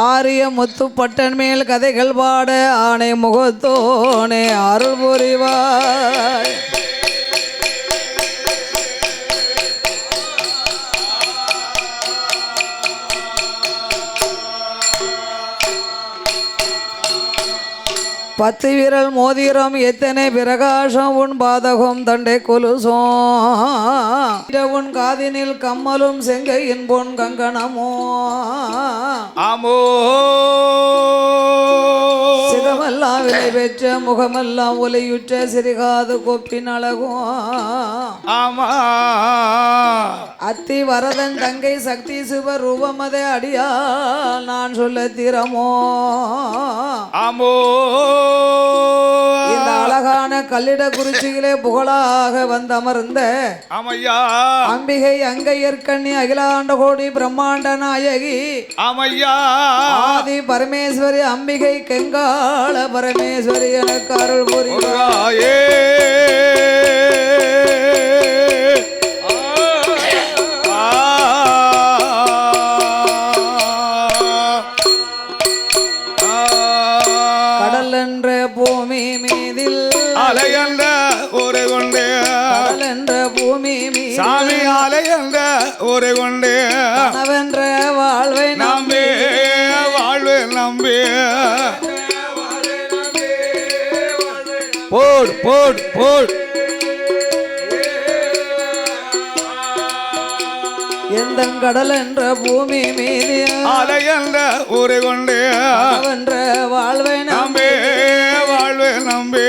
ஆரிய முத்துப்பட்டன் மேல் கதைகள் பாட ஆணை முகத்தோனே அருள் புரிவாய். பத்து விரல் மோதிரம் எத்தனை பிரகாசம் உன் பாதகம் தண்டை கொலுசோம் உன் காதினில் கம்மலும் செங்கையின் பொன் கங்கணமோ ஆமோ சிகமெல்லாம் விலை பெற்ற முகமெல்லாம் ஒலையுற்ற சிறுகாது கொப்பின் அழகும் ஆமா அத்தி வரதன் தங்கை சக்தி சிவ ரூபமதை அடியா நான் சொல்ல திறமோ ஆமோ இந்த அழகான கல்லிட குறிச்சியிலே புகழாக வந்தமர்ந்த ஆமையா அம்பிகை அங்கையற்கண்ணி அகிலாண்ட கோடி பிரம்மாண்ட நாயகி ஆமையா ஆதி பரமேஸ்வரி அம்பிகை கெங்காள பரமேஸ்வரி எனக்கு அருள் புரிவாயே. கடல் என்ற பூமி மீதில் அலையந்த ஒரு கொண்டு கடல் என்ற பூமி மீது சாமி அலையந்த ஒரு கொண்டு கனவென்ற வாழ்வை நம்பி வாழ்வு நம்பி போடு போடு போடு எந்த கடல் என்ற பூமி மீது அலையந்த ஒரு கொண்டு கனவென்ற வாழ்வை நம்பி வாழ்வு நம்பி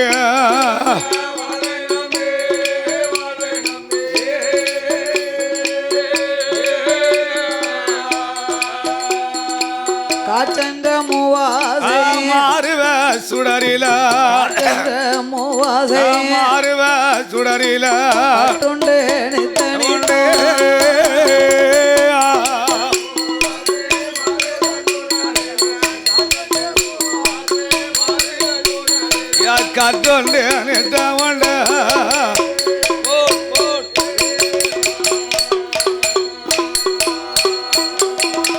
காச்சென்ற மூவாசை மாறுவ சுடரில காச்சென்ற மூவாசை மாறுவ சுடரில துண்டு நித்தனி கட்டுண்டு நித்தவண்ட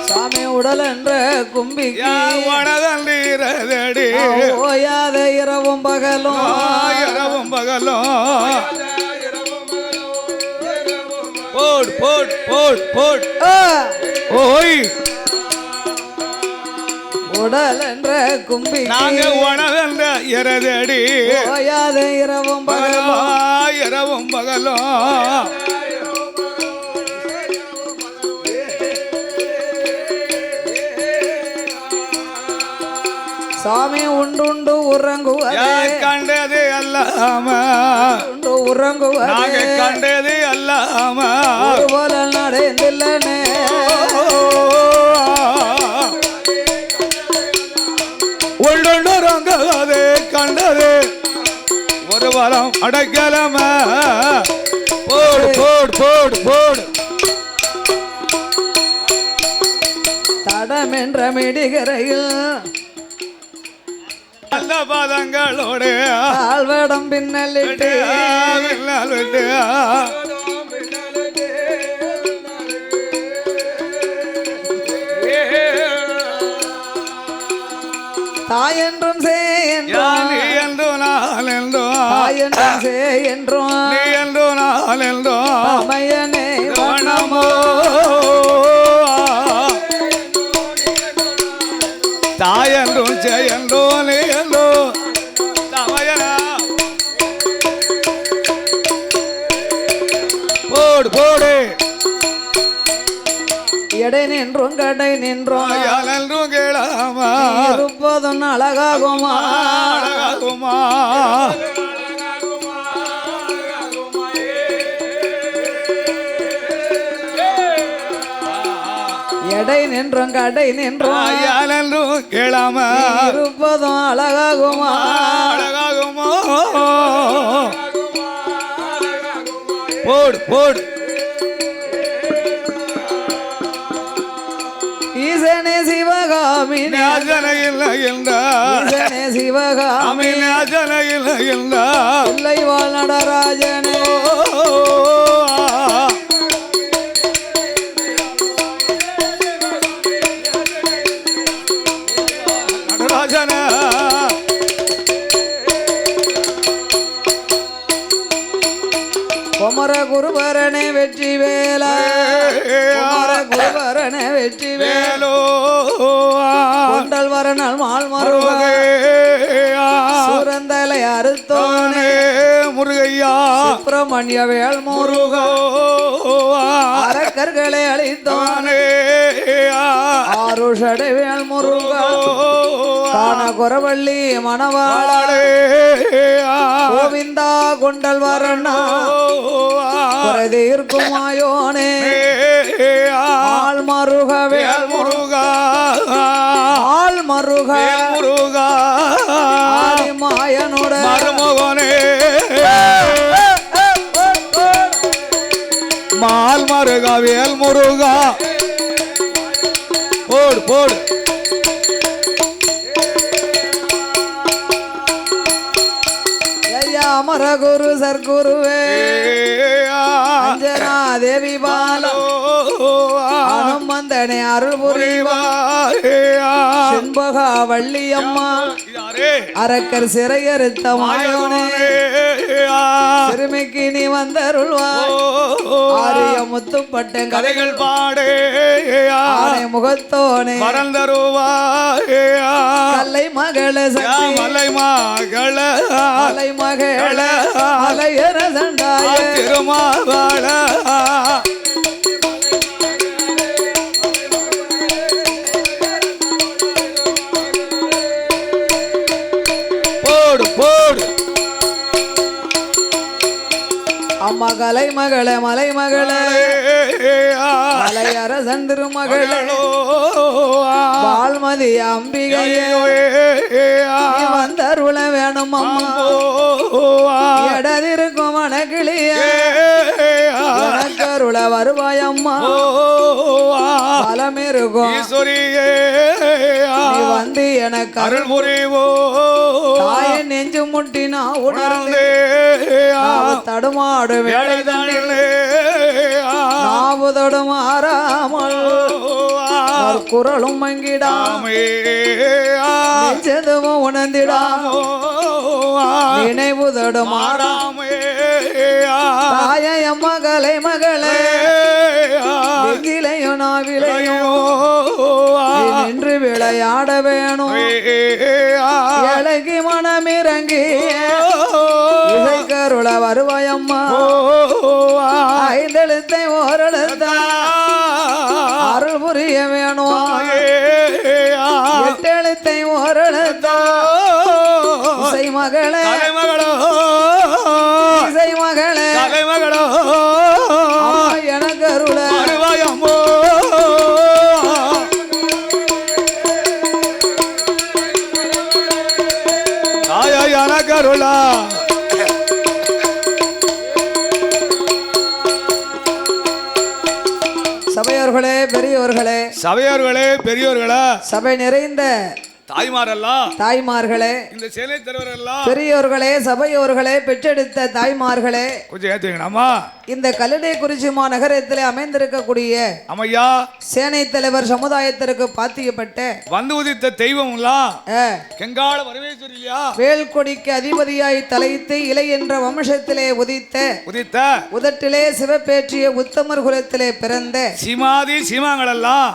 சாமி உடல் என்ற கும்பிக்கு வடதண்டீரதடி ஓயாத இரவும் பகலும் இரவும் பகலும் போட் போட் போட் போட் ஓய் உடல் என்ற கும்பிக்கு நாங்க உணவென்ற இரதடி ஓயாத இரவும் பகலும் இரவும் பகலும் சாமி உண்டு உறங்குவதே கண்டது அல்லாம உண்டு உறங்குவதே நாங்க கண்டது அல்லாம போல நடந்தில்லனே ஒன்று ரங்கது கண்டது ஒரு வரம் அடைக்கலம போடு போடு போடு போடு தடம் என்ற மிடிகரையில் நல்ல பதங்களோடு ஆழ்வடம் பின்னலிட்டு விட்டு தாயென்றும் செய்யென்றும் நீ என்றோ நான் என்றோ தாயென்றும் செய்யென்றும் நீ என்றோ நான் என்றோ அமையனே வனமோ தாயென்றும் செய்யன்றோ நீ என்றோ தமையனா போடு போடு எடை நின்றும் கடை நின்றும் என்றும் கேளாமா இருப்பதும் அழகாகுமா அழகாகுமா எடை நின்றும் கடை நின்றும் என்றும் கேளாமா இருப்பதும் அழகாகுமா அழகாகுமா போடு போடு ஈசனே சிவகாமினி ஞாஜனை இல்லை என்றார் ஈசனே சிவகாமி ஞாஜனை இல்லை என்றார் பிள்ளை வாழ் நடராஜனே ஈசன குமர குருபரனே வெற்றி வேலா குமர குருபரனே வெற்றி வேலோ கொண்டல் வரனால் மால் மருகே சுரந்தலை அறுத்தோனே முருகையா சுப்பிரமணிய வேல் முருகா அரக்கர்களை அழித்தோனே ஆருஷடை வேல் முருகா காண குரவள்ளி மணவாளே கோவிந்தா கொண்டல் வரணா குறைதீர்க்குமாயோனே ஆள் மருக வேல் முருகா ஆள் மருக முருகா மாயனுட மருமகனே மால் மருகா வேல் முருகா போடு போடு அமர குரு சர்க்குருவே அஞ்சனா தேவி பாலோ அனுமந்தனே அருள் புரிவா செண்பகா வள்ளியம்மா அரக்கர் சிறையறுத்த மாயோனே சிறுமிக்கு நீ வந்தருள்வா ஆரிய முத்துப்பட்ட கதைகள் பாடே முகத்தோனே மறந்தருவா கல்லை மகள சக்தி மலை மகள மலை மகள மலையர சண்டாய திருமாவள போடு போடு அம்மா கலை மகள மலை மகள மலையரசன் திருமகளே வால்மதி அம்பிகையே வந்தருள வேணும் அம்மா எடதிருக்கும் வனக்கிளியே எனக்கருள வருவாயம்மா பலமிருக்கும் நீ வந்து எனக்கு அருள் புரிவோ தாயை நெஞ்சு முட்டினா உணர்ந்தே தடுமாடு வேலைதானிலே நாவுதோடு மாறாமல் குரலும் மங்கிடாமே நெஞ்சதுவும் உணர்ந்திடாமோ நினைவுதோடு மாறாமே தாயை அம்மா கலை மகளே நெஞ்சிலையும் நாவிலையும் நின்று விளையாட வேணும் இலகி மனமிறங்கி இசைக்கருள வருவாயம்மா ஐந்தெழுத்தை ஓரெழுத்தா அருள் புரிய வேணும் எட்டெழுத்தை ஓரெழுத்தா இசை மகளே இசை மகளே எனக்கு அருள கருளா சபையோர்களே பெரியோர்களே சபையோர்களே பெரியோர்களா சபை நிறைந்த தாய்மார்களே இந்த சேனை தலைவரெல்லாம் பெரியோர்களே சபையோர்களே பெற்றெடுத்த தாய்மார்களே கொஞ்சம் ஏத்துக்கணுமா இந்த கல்லடைக்குறிச்சி மாநகரத்திலே அமைந்திருக்கக்கூடிய அம்மையா சேனை தலைவர் சமுதாயத்திற்கு பாத்தியப்பட்ட வந்து உதித்த தெய்வம் கெங்காள வரவேஸ்வரி இல்லையா வேல்கொடிக்கு அதிபதியாய் தலைத்து இலை என்ற வம்சத்திலே உதித்த உதட்டிலே சிவப்பேற்றிய உத்தமர் குலத்திலே பிறந்த சீமாதி சீமாங்களெல்லாம்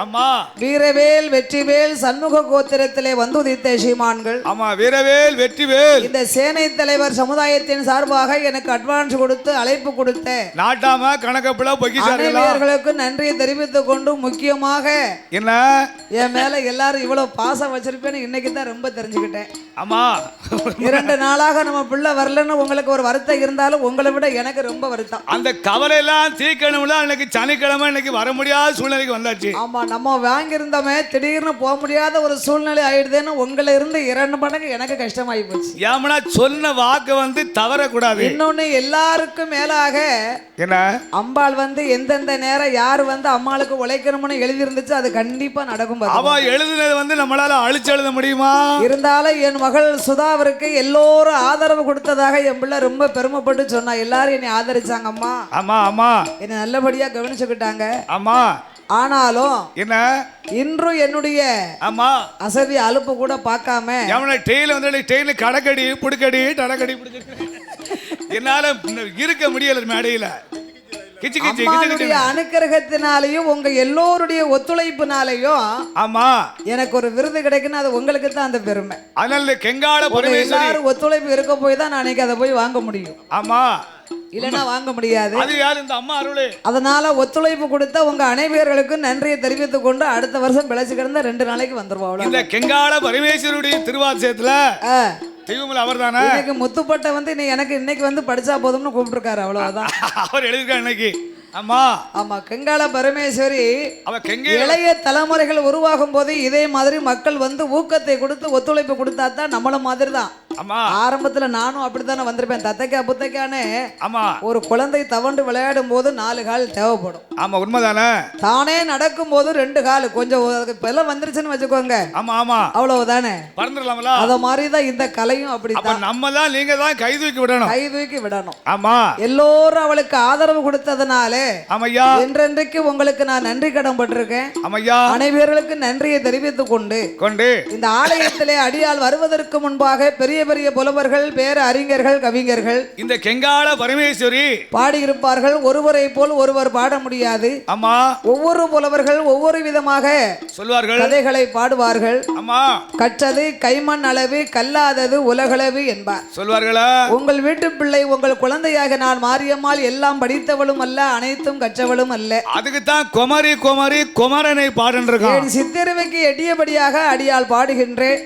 அம்மா வீரவேல் வெற்றிவேல் சண்முக கோத்திரத்திலே வந்து உதித்த சீமான்கள் ஆமா வீரவேல் வெற்றிவேல் இந்த சேனை தலைவர் சமுதாயத்தின் சார்பாக எனக்கு அட்வான்ஸ் கொடுத்து அழைப்பு கொடுத்த நாட்டாம கணக்கப்புல பொக்கிஷார்களுக்கு நன்றியை தெரிவித்துக் கொண்டு முக்கியமாக என்ன என் மேல எல்லாரும் இவ்வளவு பாசம் வச்சிருப்பேன்னு இன்னைக்கு தான் ரொம்ப தெரிஞ்சுக்கிட்டேன். ஆமா 2 நாளாக நம்ம பிள்ளை வரலன்னு உங்களுக்கு ஒரு வருத்தம் இருந்தாலும் உங்களை விட எனக்கு ரொம்ப வருத்தம். அந்த கவலை எல்லாம் தீர்க்கணும்ல. இன்னைக்கு சனிக்கிழமை இன்னைக்கு வர முடியாத சூழ்நிலைக்கு வந்தாச்சு. ஆமா நம்ம வாங்கியிருந்தோமே திடீர்னு போக முடியாத ஒரு சூழ்நிலை ஆயிடுதுன்னு உங்களை இருந்து 2 மடங்கு எனக்கு கஷ்டமாயி போச்சு. ஏமனா சொன்ன வாக்கு வந்து தவறக்கூடாது. இன்னொன்னு எல்லாருக்கும் மேலாக என்ன அம்பாள் வந்து எந்தெந்த நேரம் யார் வந்து அம்மாளுக்கு உழைக்கணும்னு எழுதி இருந்துச்சு அது கண்டிப்பா நடக்கும். அவ எழுதுனது வந்து நம்மளால அழிச்சு எழுத முடியுமா? இருந்தாலும் என் மகள் சுதாவிற்கு எல்லோரும் ஆதரவு கொடுத்ததாக என் பிள்ளை ரொம்ப பெருமைப்பட்டு சொன்னா. எல்லாரும் என்னை ஆதரிச்சாங்க. அம்மா ஆமா ஆமா என்னை நல்லபடியா கவனிச்சுக்கிட்டாங்க. ஆமா ஆனாலும் என்ன இன்றும் என்னுடைய ஆமா அசதி அலுப்பு கூட பார்க்காம எவன டெய்ல வந்து டெய்ல கடக்கடி புடுக்கடி டடக்கடி புடுக்கடி என்னால இருக்க முடியல மேடையில கிச்சு கிச்சு அம்மாவுடைய அனுக்கிரகத்தினாலையும் உங்க எல்லோருடைய ஒத்துழைப்புனாலையும் ஆமா எனக்கு ஒரு விருது கிடைக்குன்னு அது உங்களுக்கு தான் அந்த பெருமை. அதனால கெங்காள உங்க பரமேஸ்வரி எல்லாரும் ஒத்துழைப்பு இருக்க போய் தான் நான் அன்னைக்கு அதை போய் வாங்க முடியும். ஆமா இல்லைன்னா வாங்க முடியாது. அது யார் இந்த அம்மா அருளே. அதனால ஒத்துழைப்பு கொடுத்த உங்க அனைவர்களுக்கும் நன்றியை தெரிவித்துக் கொண்டு அடுத்த வருஷம் பிழைச்சு கிடந்த 2 நாளைக்கு வந்துருவோம். இந்த கெங்காள பரமேஸ்வருடைய திருவாசகத்துல தெய்வமல அவர் தானே இன்னைக்கு முத்துப்பட்ட வந்து நீ எனக்கு இன்னைக்கு வந்து படிச்சா போதும்னு கூப்பிட்டுருக்காரு. அவ்வளவுதான் அவர் எழுதிருக்காரு இன்னைக்கு. ஆமா ஆமா கெங்காள பரமேஸ்வரி அவ கெங்க இளைய தலைமுறைகள் உருவாகும் போது இதே மாதிரி மக்கள் வந்து ஊக்கத்தை கொடுத்து ஒத்துழைப்பு கொடுத்தா தான் நம்மள மாதிரி தான். ஆமா ஆரம்பத்துல நானும் அப்படித்தானே வந்திருப்பேன். தத்தைக்கா புத்தைக்கானே ஆமா ஒரு குழந்தை தவண்டு விளையாடும் போது 4 கால் தேவைப்படும். ஆமா உண்மைதானே. தானே நடக்கும் போது 2 கால் கொஞ்சம் இப்பெல்லாம் வந்துருச்சுன்னு வச்சுக்கோங்க. ஆமா ஆமா அவ்வளவுதானே பறந்துடலாம்ல. அத மாதிரிதான் இந்த கலையும் அப்படித்தான். நம்ம தான் நீங்க தான் கை தூக்கி விடணும். கை தூக்கி விடணும். ஆமா எல்லோரும் அவளுக்கு ஆதரவு கொடுத்ததுனால ஆமையா என்றென்றைக்கு உங்களுக்கு நான் நன்றி கடன் பட்டிருக்கேன். ஆமையா அனைவர்களுக்கு நன்றியை தெரிவித்துக் கொண்டு இந்த ஆலயத்திலே அடியால் வருவதற்கு முன்பாக பெரிய பெரிய புலவர்கள் பேர அறிஞர்கள் கவிஞர்கள் இந்த கெங்காள பரமேஸ்வரி பாடியிருப்பார்கள். ஒருவரை போல் ஒருவர் பாட முடியாது. ஆமா ஒவ்வொரு புலவர்கள் ஒவ்வொரு விதமாக சொல்வார்கள் கதைகளை பாடுவார்கள். ஆமா கற்றது கைமண் அளவு கல்லாதது உலகளவு என்பார் சொல்வார்களா. உங்கள் வீட்டு பிள்ளை உங்கள் குழந்தையாக நான் மாரியம்மாள் எல்லாம் படித்தவளும் அல்ல அனைத்தும் கற்றவளும் அல்ல. அதுக்கு தான் குமரி குமரி குமரனை பாடுன்றிருக்கான். சித்திரவைக்கு எட்டியபடியாக அடியால் பாடுகின்றேன்.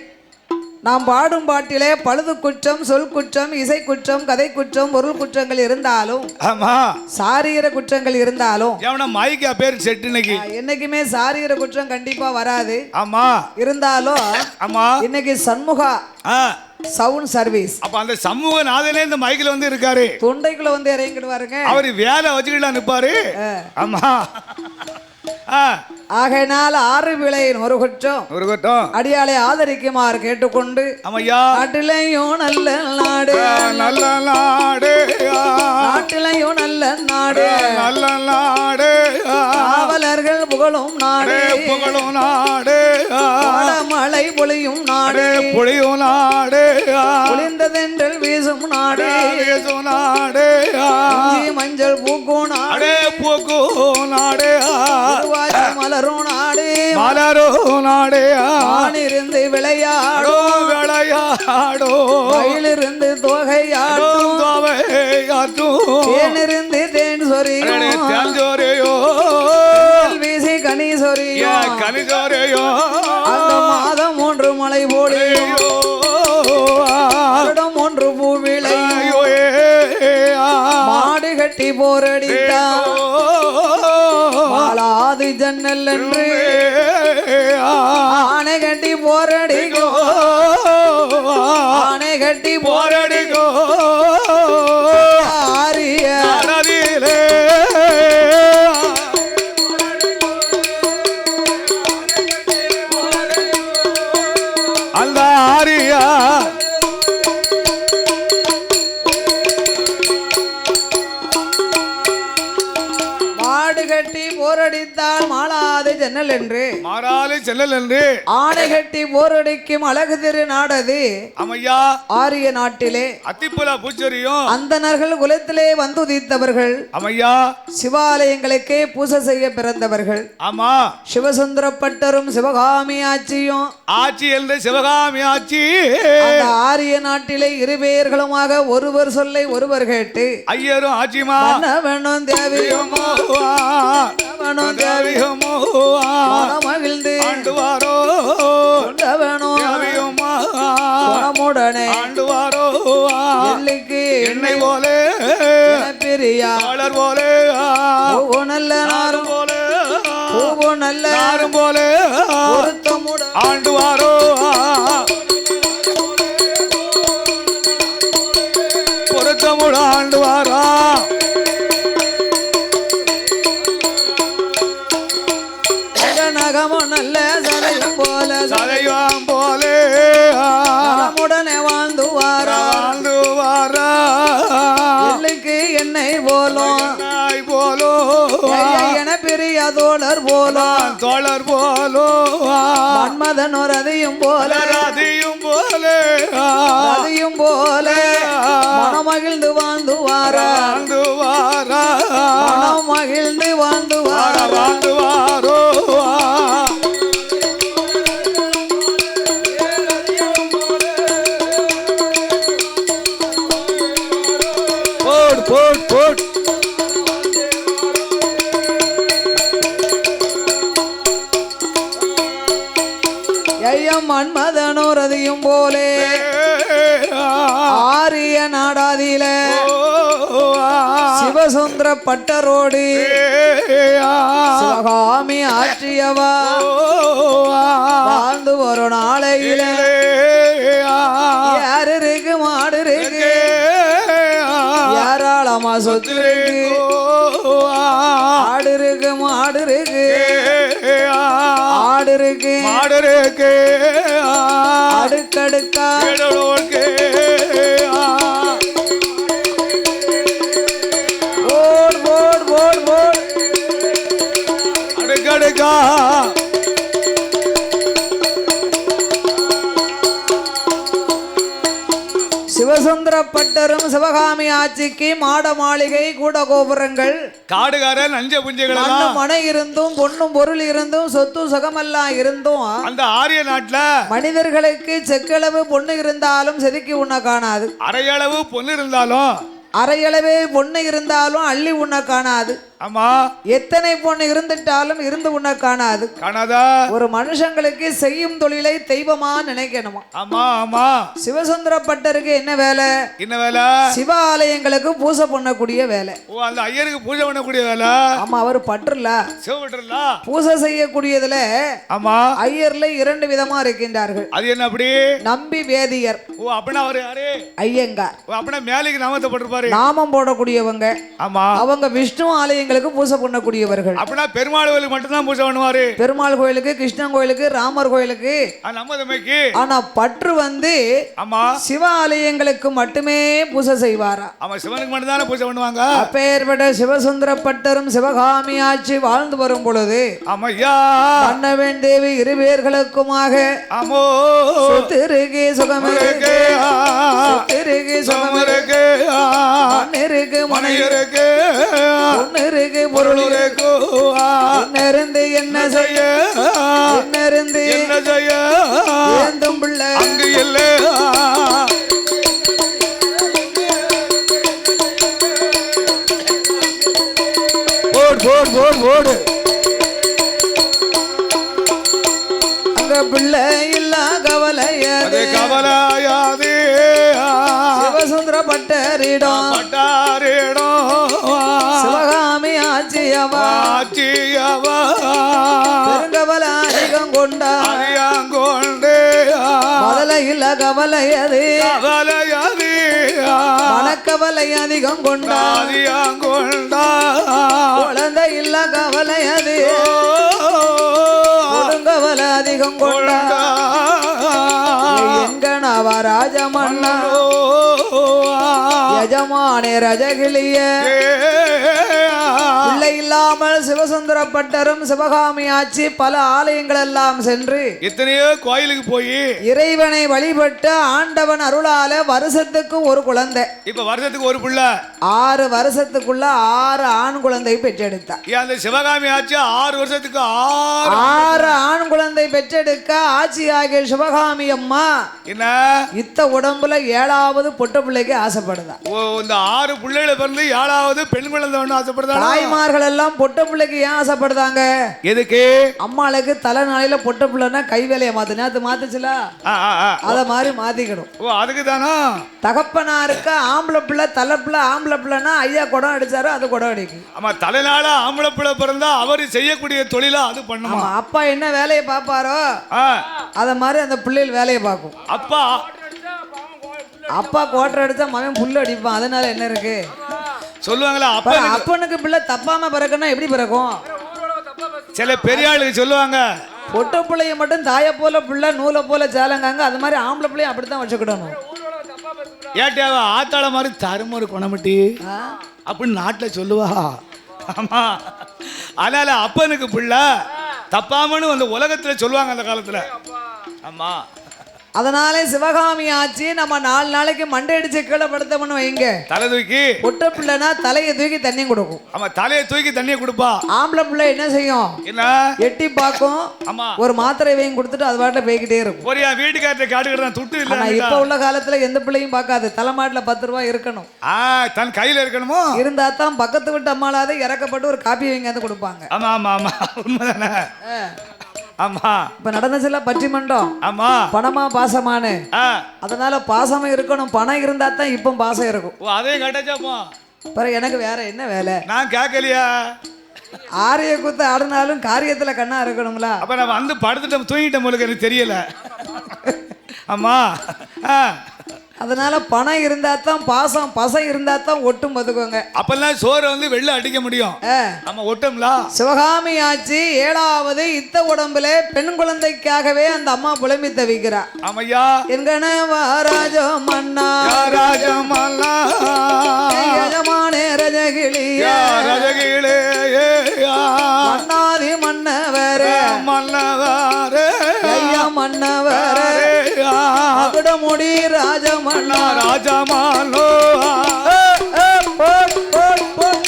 நாம் பாடும் பாட்டிலே பழுது குற்றம் சொல் குற்றம் இசை குற்றம் கதை குற்றம் பொருள் குற்றங்கள் இருந்தாலும் ஆமா சாரீர குற்றங்கள் இருந்தாலும் எவன மைக்கா பேர் செட் இன்னைக்கு என்னைக்குமே சாரீர குற்றம் கண்டிப்பா வராது. ஆமா இருந்தாலும் ஆமா இன்னைக்கு சண்முகா சவுண்ட் சர்வீஸ் அப்ப அந்த சமூக நாதனே இந்த மைக்கில் வந்து இருக்காரு. தொண்டைக்குள்ள வந்து இறங்கிடுவாருங்க. அவரு வேலை வச்சுக்கிட்டு நிப்பாரு. ஆமா ஆகையினால் 6 விளையின் ஒரு குற்றம் அடியாளை ஆதரிக்குமாறு கேட்டுக்கொண்டு ஆமையா நாட்டிலையும் நல்ல நாடு நல்ல நாடு நாட்டிலையும் நல்ல நாடு நல்ல நாடு காவலர்கள் புகழும் நாடு புகழும் நாடு மழை பொழியும் நாடு பொழியும் நாடு பொழிந்ததென்றல் வீசும் நாடு வீசும் நாடு மஞ்சள் பூக்கும் நாடு பூக்கும் நாடு மலரும் நாடு மலரும் நாடு இருந்து விளையாடோ விளையாடோ மயிலிருந்து தொகையாடும் தேனிருந்து தேன் சொரியோ வீசி கனி சொரியோ அந்த மாதம் 3 மலை போடியோ 1 பூ விளையோ மாடு கட்டி போரடித்தா மாலாது ஜன்னல் என்று ஆனை கட்டி போரடிக்கோ ஆனை கட்டி போரடிக்கோ ஆரியிலே அந்த ஆரியா கட்டி போரடித்தால் மாளாது ஜன்னல் என்று மாறாது ஜன்னல் என்று ஆடை கட்டி போரடிக்கும் அழகு திரு நாடது அம்மையா ஆரிய நாட்டிலே அத்திப்புல பூச்சரியும் அந்தணர்கள் குலத்திலே வந்து உதித்தவர்கள் அம்மையா சிவாலயங்களுக்கே பூசை செய்ய பிறந்தவர்கள். ஆமா சிவசுந்தரப்பட்டரும் சிவகாமி ஆட்சியும் ஆட்சி என்று சிவகாமி ஆட்சி அந்த ஆரிய நாட்டிலே 2 பேர்களுமாக ஒருவர் சொல்லை ஒருவர் கேட்டு ஐயரும் ஆட்சிமா வேணும் தேவியுமோ தேவியுமோ மகிழ்ந்து ஆண்டுவாரோ குணமுடனே ஆண்டுவாரோ எல்லைக்கு என்னை போலே பிரியாளர் போலே நல்ல நாரும் போலே நல்ல நாரும் போலே பொருத்தமுடன் ஆண்டுவாரோ பொருத்தமுடன் ஆண்டுவாரா நல்ல சதையும் போல சதையும் போலே உடனே வாழ்ந்து வாரா எல்லைக்கு என்னை போலும் போலோ என பெரிய தோழர் போ போலும் தோழர் போலோ மன்மதன் ஒரு அதையும் போல அதையும் போல அதையும் போல மனமகிழ்ந்து வாழ்ந்து வாரா மனம் மகிழ்ந்து வாழ்ந்து வாரா வாழ்ந்துவாரோ போட் போட் போட் ஐயம் மன்மதனோர் அதையும் போலே ஆரிய நாடாதில சிவசுந்தர பட்டரோடு சிவகாமி ஆற்றியவா வாழ்ந்து ஒரு நாளையில யாரு இருக்கு மாடு இருக்கு ஏராளமா சொத்து இருக்கு ஆடு இருக்கு மாடு இருக்கு ஆடு இருக்கு மாடு இருக்கு அடுக்கடுக்கா ஓட் ஓட் ஓட் ஓட் அடுக்கடுக்கா சிவசுந்தர பட்டரும் சிவகாமி ஆட்சிக்கு மாட மாளிகை கூட கோபுரங்கள் காடுகாரன் நஞ்ச புஞ்சைகள் மண்ணு மனை இருந்தும் பொண்ணும் பொருள் இருந்தும் சொத்து சுகமெல்லாம் இருந்தும் அந்த ஆரிய நாட்டுல மனிதர்களுக்கு செக்களவு பொண்ணு இருந்தாலும் செதுக்கி உண்ண காணாது அரையளவு பொண்ணு இருந்தாலும் அரையளவே பொண்ணு இருந்தாலும் அள்ளி உண்ண காணாது ஆமா எத்தனை பொண்ணு இருந்துட்டாலும் இருந்து உண்ண காணாது காணாதா ஒரு மனுஷங்களுக்கு செய்யும் தொழிலை தெய்வமா நினைக்கணுமா ஆமா ஆமா சிவசுந்தர பட்டருக்கு என்ன வேலை என்ன வேலை சிவ ஆலயங்களுக்கு பூசை பண்ணக்கூடிய வேலை ஓ அந்த ஐயருக்கு பூஜை பண்ணக்கூடிய வேலை ஆமா அவர் பற்றுல சிவபட்டர்ல பூசை செய்யக்கூடியதுல ஆமா ஐயர்ல 2 விதமா இருக்கின்றார்கள் அது என்ன அப்படி நம்பி வேதியர் ஓ அப்படின்னா அவரு யாரு ஐயங்கார் ஓ அப்படின்னா மேலைக்கு நாமத்தை போட்டிருப்பாரு நாமம் போடக்கூடியவங்க ஆமா அவங்க விஷ்ணு ஆலயங்களுக்கு பூசை பண்ணக்கூடியவர்கள் அப்படின்னா பெருமாள் கோயிலுக்கு மட்டும்தான் பூஜை பண்ணுவாரு பெருமாள் கோயிலுக்கு கிருஷ்ணன் கோயிலுக்கு ராமர் கோயிலுக்கு நம்ம தமைக்கு ஆனா பற்று வந்து ஆமா சிவ ஆலயங்களுக்கு மட்டுமே பூசை செய்வாரா ஆமா சிவனுக்கு மட்டும் தானே பூஜை பண்ணுவாங்க அப்பேற்பட்ட சிவசுந்தர பட்டரும் சிவகாமி ஆட்சி வாழ்ந்து வரும் பொழுது ஆமா ஐயா அன்னவேன் தேவி 2 பேர்களுக்குமாக ஆமோ சொத்திருக்கு சுகம் இருக்கு சொத்திருக்கு சுகம் இருக்கு இருக்கு மனை இருக்கு பொண்ணு இருக்கு பொருள் இருக்கு இருந்து என்ன செய்ய இருந்து என்ன செய்ய ஏந்தும் பிள்ளை அங்கு இல்ல போடு போடு போடு போடு அங்க பிள்ளை இல்ல கவலையாது கவலையாது சிவசுந்தர பட்டரிடம் சிவகாமி ஆட்சியவா பெருங்கவல அதிகம் கொண்டா முதல இல்ல கவலையது மனக்கவலை அதிகம் கொண்டா குழந்தை இல்ல கவலையது கொடுங்கவல அதிகம் கொண்டா எங்கனவ ராஜமன்னா யஜமானே ரஜகிளிய பிள்ளை இல்லாமல் சிவசுந்தர பட்டரும் சிவகாமி ஆட்சி பல ஆலயங்கள் எல்லாம் சென்று எத்தனையோ கோயிலுக்கு போய் இறைவனை வழிபட்டு ஆண்டவன் அருளால வருஷத்துக்கு ஒரு குழந்தை இப்ப வருஷத்துக்கு ஒரு பிள்ளை 6 வருஷத்துக்குள்ள 6 ஆண் குழந்தை பெற்றெடுத்தா அந்த சிவகாமி ஆட்சி 6 வருஷத்துக்கு 6 ஆண் குழந்தை பெற்றெடுக்க ஆட்சி ஆகிய சிவகாமி அம்மா என்ன இத்த உடம்புல 7வது பொட்ட பிள்ளைக்கு ஆசைப்படுதா இந்த 6 பிள்ளைகளை பிறந்து 7வது பெண் குழந்தை ஒண்ணு ஆசைப்படுதா தாய்மார்கள் எல்லாம் பொட்ட பிள்ளைக்கு ஏன் ஆசைப்படுதாங்க எதுக்கு அம்மாளுக்கு தலை நாளையில பொட்ட பிள்ளைன்னா கை வேலையை மாத்து நேத்து மாத்துச்சுல அத மாதிரி மாத்திக்கணும் ஓ அதுக்கு தானா தகப்பனாருக்கு ஆம்பளை பிள்ளை தலை பிள்ளை ஆம்பளை பிள்ளைன்னா ஐயா குடம் அடிச்சாரு அது குடம் அடிக்கும் ஆமா தலைநாள ஆம்பளை பிள்ளை பிறந்தா அவரு செய்யக்கூடிய தொழிலா அது பண்ணுமா அப்பா என்ன வேலையை பாப்பாரோ அத மாதிரி அந்த பிள்ளைகள் வேலையை பார்க்கும் அப்பா கோட்டை அடிச்சா மகன் புல்லு அடிப்பான் அதனால என்ன இருக்கு சொல்லுவாங்களா அப்பனுக்கு பிள்ளை தப்பாம பிறக்கணும் எப்படி பிறக்கும் சில பெரிய ஆளுக்கு சொல்லுவாங்க பொட்ட பிள்ளைய மட்டும் தாய போல பிள்ளை நூலை போல சேலங்காங்க அது மாதிரி ஆம்பளை பிள்ளையும் அப்படித்தான் வச்சுக்கிடணும் ஏட்டாவ ஆத்தாள மாதிரி தருமொரு குணமட்டி அப்படின்னு நாட்டுல சொல்லுவா ஆமா. அதனால அப்பனுக்கு பிள்ளை தப்பாமன்னு அந்த உலகத்துல சொல்லுவாங்க அந்த காலத்துல. ஆமா. அதனாலே சிவகாமி ஆச்சு நம்ம 4 நாளைக்கு மண்டை அடிச்சு கீழே படுத்தோம்னு வைங்க, தலை தூக்கி ஒற்றை பிள்ளைனா தலையை தூக்கி தண்ணி கொடுக்கும். ஆமா, தலையை தூக்கி தண்ணியை கொடுப்பா. ஆம்பளை பிள்ளை என்ன செய்யும்? என்ன எட்டி பார்க்கும், ஆமா, ஒரு மாத்திரை வையும் கொடுத்துட்டு அது பாட்டில் போய்கிட்டே இருக்கும். ஒரு வீட்டுக்காரத்தை காட்டுக்கிறதா துட்டு இல்ல. ஆனா இப்ப உள்ள காலத்துல எந்த பிள்ளையும் பார்க்காது, தலைமாட்டில் 10 ரூபாய் இருக்கணும், தன் கையில இருக்கணுமோ, இருந்தா தான் பக்கத்து விட்டு அம்மாளாவது இறக்கப்பட்டு ஒரு காப்பி வாங்கி கொடுப்பாங்க. ஆமா ஆமா ஆமா, உண்மைதானே. ஆமா, இப்ப நடந்துச்சுல பட்டிமன்றம். ஆமா, பணமா பாசமானு, அதனால பாசமா இருக்கணும், பணம் இருந்தா தான் இப்ப பாசம் இருக்கும். அதே கட்டாச்சாப்பா. பிறகு எனக்கு வேற என்ன வேலை? நான் கேட்கலையா? ஆரிய குத்து ஆடினாலும் காரியத்துல கண்ணா இருக்கணும்ல. அப்ப நம்ம வந்து படுத்துட்டோம், தூங்கிட்டோம் போல எனக்கு தெரியல. ஆமா. அதனால பணம் இருந்தா தான் பாசம், பசம் இருந்தா தான் ஒட்டும் பதுக்குங்க. அப்பெல்லாம் சோறு வந்து வெள்ள அடிக்க முடியும். நம்ம ஒட்டம்ல. சிவகாமி ஆச்சு 7வது இத்த உடம்புல பெண் குழந்தைக்காகவே அந்த அம்மா புலம்பி தவிக்கிறா. ஆமையா. என்கன வாராஜ மன்னா ராஜ மல்லா யஜமானே ரஜகிளியா ரஜகிளே மன்னாதி மன்னவரே மன்னவரே ஐயா மன்னவரே அகுடமுடி ராஜமன்னா ராஜமாலோ போட் போட் போட்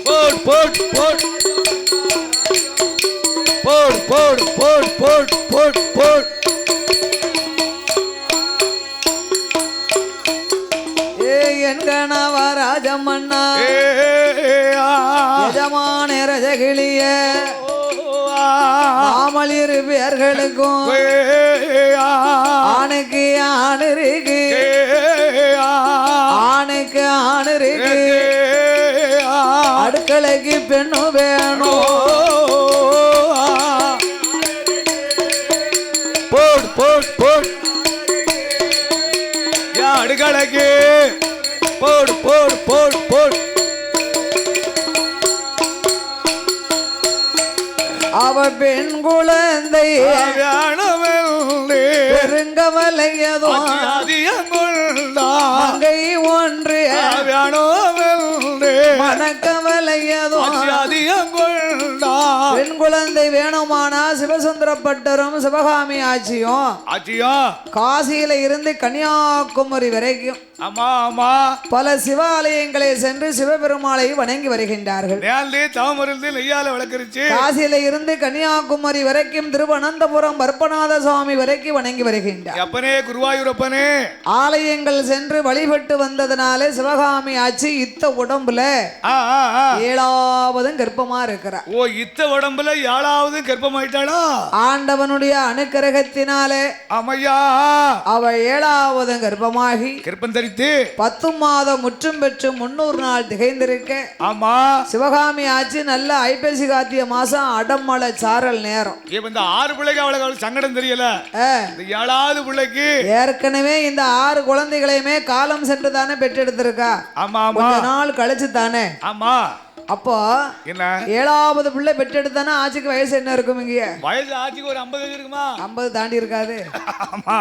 போட் போட் போட் போட் போட் போட் போட் போட். என்கணவ ராஜமன்னா யஜமான ரஜகிளிய மாமலிரு பேர்களுக்கும் ஆணுக்கு ஆணு இருக்கு, ஆணுக்கு ஆணு இருக்கு, அடுக்கலைக்கு பெண்ணு வேணும். போட் போட் போட் அடுக்கலைக்கு போடு போடு போடு போடு. அவ பெண் குழந்தை பெருங்கவலையதோ மங்கை ஒன்று மனக்கவலையதோ பெண் குழந்தை வேணுமானா சிவசுந்தரப்பட்டரும் சிவகாமி ஆட்சியும் காசியில இருந்து கன்னியாகுமரி வரைக்கும் ஆமா ஆமா பல சிவாலயங்களை சென்று சிவபெருமாளை வணங்கி வருகின்றார்கள். காசியில இருந்து கன்னியாகுமரி வரைக்கும் திருவனந்தபுரம் பற்பநாத சுவாமி வரைக்கும் வணங்கி வருகின்றார். அப்பனே குருவாயூரப்பனே ஆலயங்கள் சென்று வழிபட்டு வந்ததனாலே சிவகாமி ஆட்சி இத்த உடம்புல 7வது கர்ப்பமா இருக்கிறார். ஓ, இத்த உடம்புல 7வது கர்ப்பமாயிட்டாளா? ஆண்டவனுடைய அனுக்கிரகத்தினாலே அம்மையா அவ 7வது கர்ப்பமாகி கர்ப்பம் தரித்து 10 மாதம் முற்றும் பெற்று 300 நாள் திகைந்திருக்க. ஆமா, சிவகாமி ஆச்சு நல்ல ஐப்பசி கார்த்திகை மாசம் அடமழை சாரல் நேரம். இப்ப இந்த 6 பிள்ளைக்கு அவளுக்கு சங்கடம் தெரியல. இந்த 7வது பிள்ளைக்கு ஏற்கனவே இந்த 6 குழந்தைகளையுமே காலம் சென்று தானே பெற்றெடுத்திருக்கா. ஆமா ஆமா, கொஞ்ச நாள் கழிச்சு தானே. ஆமா. அப்போ என்ன 7வது பிள்ளை பெற்றெடுத்தானே ஆட்சிக்கு வயசு என்ன இருக்கும்? இங்க வயசு ஆட்சிக்கு ஒரு 50 இருக்குமா? 50 தாண்டி இருக்காது. ஆமா,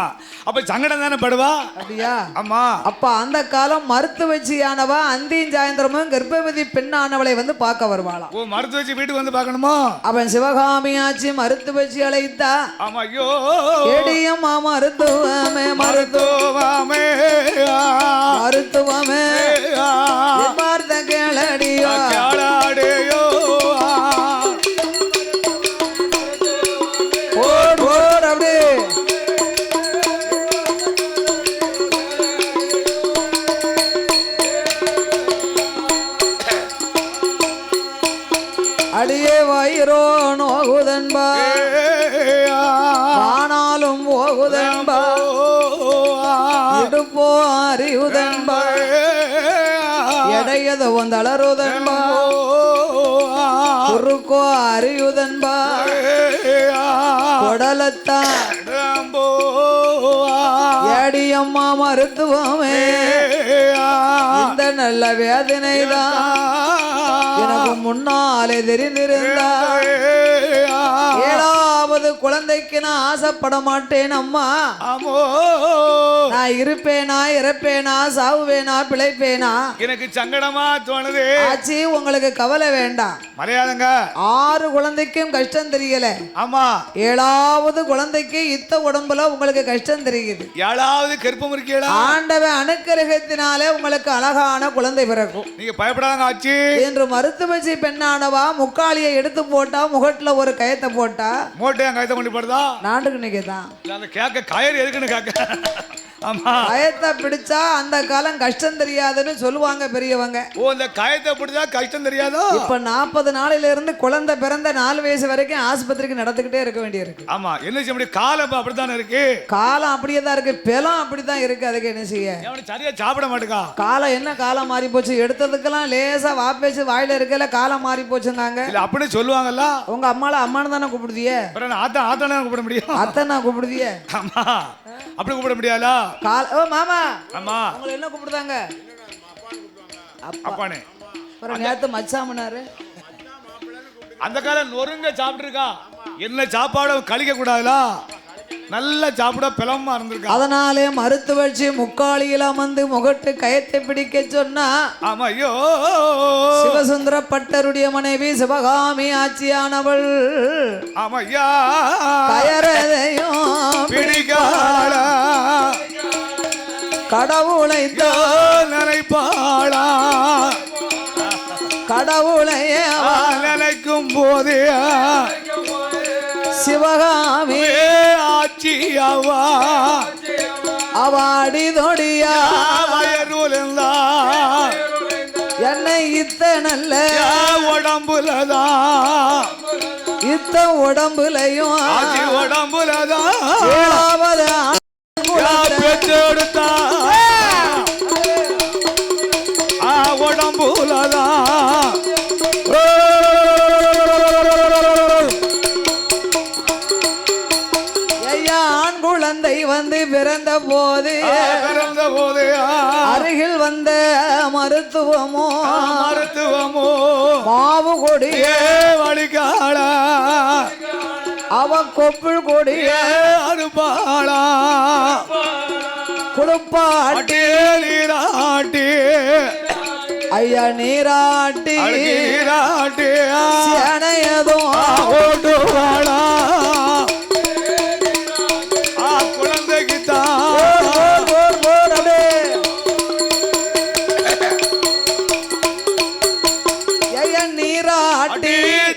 அப்ப சங்கடம் தானே படுவா. அப்படியா? ஆமா. அப்ப அந்த காலம் மருத்துவச்சியானவா அந்தியும் சாயந்தரமும் கர்ப்பவதி பெண்ணானவளை வந்து பார்க்க வருவாளாம். ஓ, மருத்துவச்சி வீட்டுக்கு வந்து பார்க்கணுமா? அவன் சிவகாமி ஆட்சி மருத்துவச்சி அழைத்தா. ஆமா. ஐயோ எடியம்மா மருத்துவமே மருத்துவமே மருத்துவமே பார்த்த கேளடியோ ஓடு ஓடு அப்படி அடியே வயிறோ நோகுதன்பா ஆனாலும் போகுதன்பா இடுப்போ அறிவுதன்பா எடையத வந்தளருதன்பா குறுக்கோ அறியுதன்பா கொடலத்தான் ஏடியம்மா மருத்துவமே இந்த நல்ல வேதனைதான் எனக்கு முன்னாலே தெரிந்திருந்தா 7வது குழந்தைக்கு நான் ஆசைப்பட மாட்டேன் அம்மா. ஆமோ நான் இருப்பேனா இறப்பேனா சாவுவேனா பிழைப்பேனா எனக்கு சங்கடமா தோணுது. ஆச்சி உங்களுக்கு கவலை வேண்டாம். மலையாளங்க 6 குழந்தைக்கும் கஷ்டம் தெரியல. ஆமா 7வது குழந்தைக்கு இத்த உடம்புல உங்களுக்கு கஷ்டம் தெரியுது. 7வது கருப்பம் இருக்கீங்களா? ஆண்டவன் அனுக்கிரகத்தினாலே உங்களுக்கு அழகான குழந்தை பிறக்கும். நீங்க பயப்படாங்க ஆச்சி. என்று மருத்துவச்சி பெண்ணானவா முக்காளியை எடுத்து போட்டா முகட்டுல ஒரு கயத்தை போட்டா மோட்டையா கயத்தை கொண்டு போடுதா? நாட்டுக்கு நிக்கதான். அந்த கேக்க கயிறு எதுக்குன்னு கேக்க. ஆமா கயத்தை பிடிச்சா அந்த காலம் கஷ்டம் தெரியாதுன்னு சொல்லுவாங்க பெரியவங்க. ஓ அந்த கயத்தை பிடிச்சா கஷ்டம் தெரியாதோ? இப்ப 40 நாளில இருந்து குழந்தை பிறந்த 4 வயசு வரைக்கும் ஆஸ்பத்திரிக்கு நடந்துகிட்டே இருக்க வேண்டியிருக்கு. ஆமா என்ன செய்ய முடியும்? காலம் அப்படித்தானே இருக்கு. காலம் அப்படியே தான் இருக்கு. பெலம் அப்படிதான் இருக்கு. அதுக்கு என்ன செய்ய? சரியா சாப்பிட மாட்டேக்கா. காலம் என்ன காலம் மாறி போச்சு. எடுத்ததுக்கெல்லாம் லேசா வாப்பேச்சு வாயில இருக்கல காலம் மாறி போச்சுங்காங்க. இல்ல அப்படின்னு சொல்லுவாங்கல்ல. உங்க அம்மால அம்மானு தானே கூப்பிடுதியே. ஆத்தா ஆத்தானே கூப்பிட முடியும். அத்தை நான் கூப்பிடுதியே. ஆமா அப்படி கூப்பிட முடியாதா? ஓ மாமா. ஆமா உங்களை என்ன கூப்பிடுதாங்க? அப்பானே. அப்புறம் நேத்து மச்சாமனாரு. அந்த காலம் நொறுங்க சாப்பிட்டுருக்கா. என்ன சாப்பாடு கழிக்க கூடாதுல. நல்ல சாப்பிட பிளமா இருந்திருக்கா. அதனாலே மருத்துவச்சி முக்காளியில் அமர்ந்து முகட்டு கயத்தை பிடிக்க சொன்னா. ஆமா ஐயோ சிவசுந்தர பட்டருடைய மனைவி சிவகாமி ஆட்சியானவள். ஆமா ஐயா கயரதையும் பிடிக்காள கடவுளை நினைப்பாளா. கடவுளையே நினைக்கும் போதே சிவகாமி ஆட்சியாவா அவாடி தொடியா வயருலா என்னை இத்த நல்ல உடம்புலதா இத்த உடம்புலையும் உடம்புலதா பெற்றெடுத்தா உடம்புலதா ஆண் குழந்தை வந்து பிறந்த போது அருகில் வந்த மருத்துவமோ மாவு கொடியே வழிகால அவ கொப்புள் கொடியே அனுப்பாளா குடுப்பாட்டி நீராட்டி ஐயா நீராட்டி நீராட்டி சேனையதும் ஓட்டுவாளா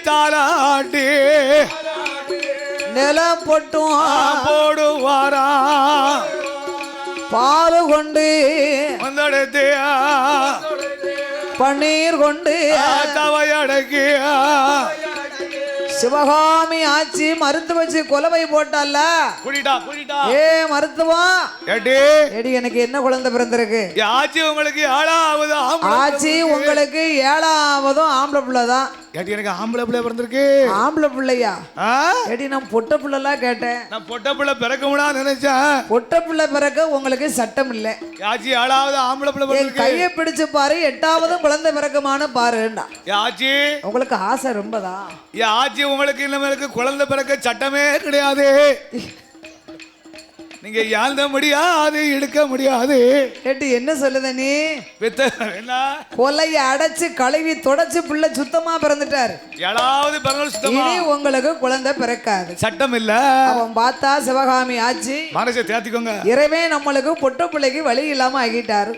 தாலாட்டி நிலம் பொட்டும் போடுவாரா பால் கொண்டு வந்தடைத்தியா பன்னீர் கொண்டு தவையடக்கியா சிவகாமி ஆட்சி மருத்துவச்சி கொலவை போட்டால. ஏ மருத்துவம் எடி எனக்கு என்ன குழந்தை பிறந்திருக்கு? ஆட்சி உங்களுக்கு 7வது ஆட்சி உங்களுக்கு 7வதும் ஆம்பளை பிள்ளைதான். எனக்கு ஆம்பளை பிள்ளை பிறந்திருக்கு. ஆம்பளை பிள்ளையா? எடி நான் பொட்ட பிள்ளைலாம் கேட்டேன். நான் பொட்ட பிள்ளை பிறக்கும்னா நினைச்சேன். பொட்ட பிள்ளை பிறக்க உங்களுக்கு சட்டம் இல்லை. ஆட்சி 7வது ஆம்பளை பிள்ளை பிறந்திருக்கு. கையை பிடிச்சு பாரு 8வதும் குழந்தை பிறக்குமான்னு பாருண்டா. ஆட்சி உங்களுக்கு ஆசை ரொம்பதான். ஆட்சி உங்களுக்கு இனிமேலுக்கு குழந்தை பிறக்க சட்டமே கிடையாது. நீங்க ஏந்த முடியாது எடுக்க முடியாது. கேட்டு என்ன சொல்லுத நீ? என்ன கொலையை அடைச்சு கழுவி தொடச்சு பிள்ளை சுத்தமா பிறந்துட்டாரு. 7வது பிறந்தது சுத்தமா. இனி உங்களுக்கு குழந்தை பிறக்காது. சட்டம் இல்ல. அவன் பார்த்தா சிவகாமி ஆச்சு மனசை தேத்திக்கோங்க. இறைவே நம்மளுக்கு பொட்ட பிள்ளைக்கு வழி இல்லாம ஆகிட்டாரு.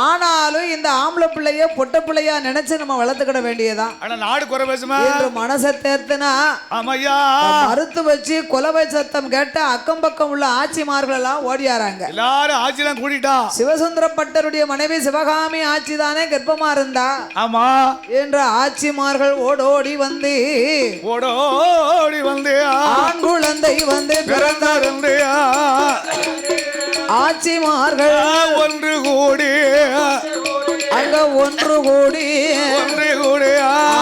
ஆனாலும் இந்த ஆம்பளை பிள்ளைய பொட்ட பிள்ளையா நினைச்சு நம்ம வளர்த்துக்கிட வேண்டியதான். ஆனா நாடு குறை பேசுமா என்று மனசை தேர்த்துனா மறுத்து வச்சு கொலவை சத்தம் கேட்ட அக்கம் பக்கம் உள்ள ஆட்சிமார்கள் எல்லாம் ஓடியாராங்க. எல்லாரும் ஆட்சிலாம் கூட்டிட்டா. சிவசுந்தர பட்டருடைய மனைவி சிவகாமி ஆட்சி தானே கர்ப்பமா இருந்தா. ஆமா என்ற ஆட்சிமார்கள் ஓடோடி வந்து ஆண் குழந்தை வந்து பிறந்தார். ஆட்சிமார்கள் ஒன்று கூடி அங்க ஒன்று கூடி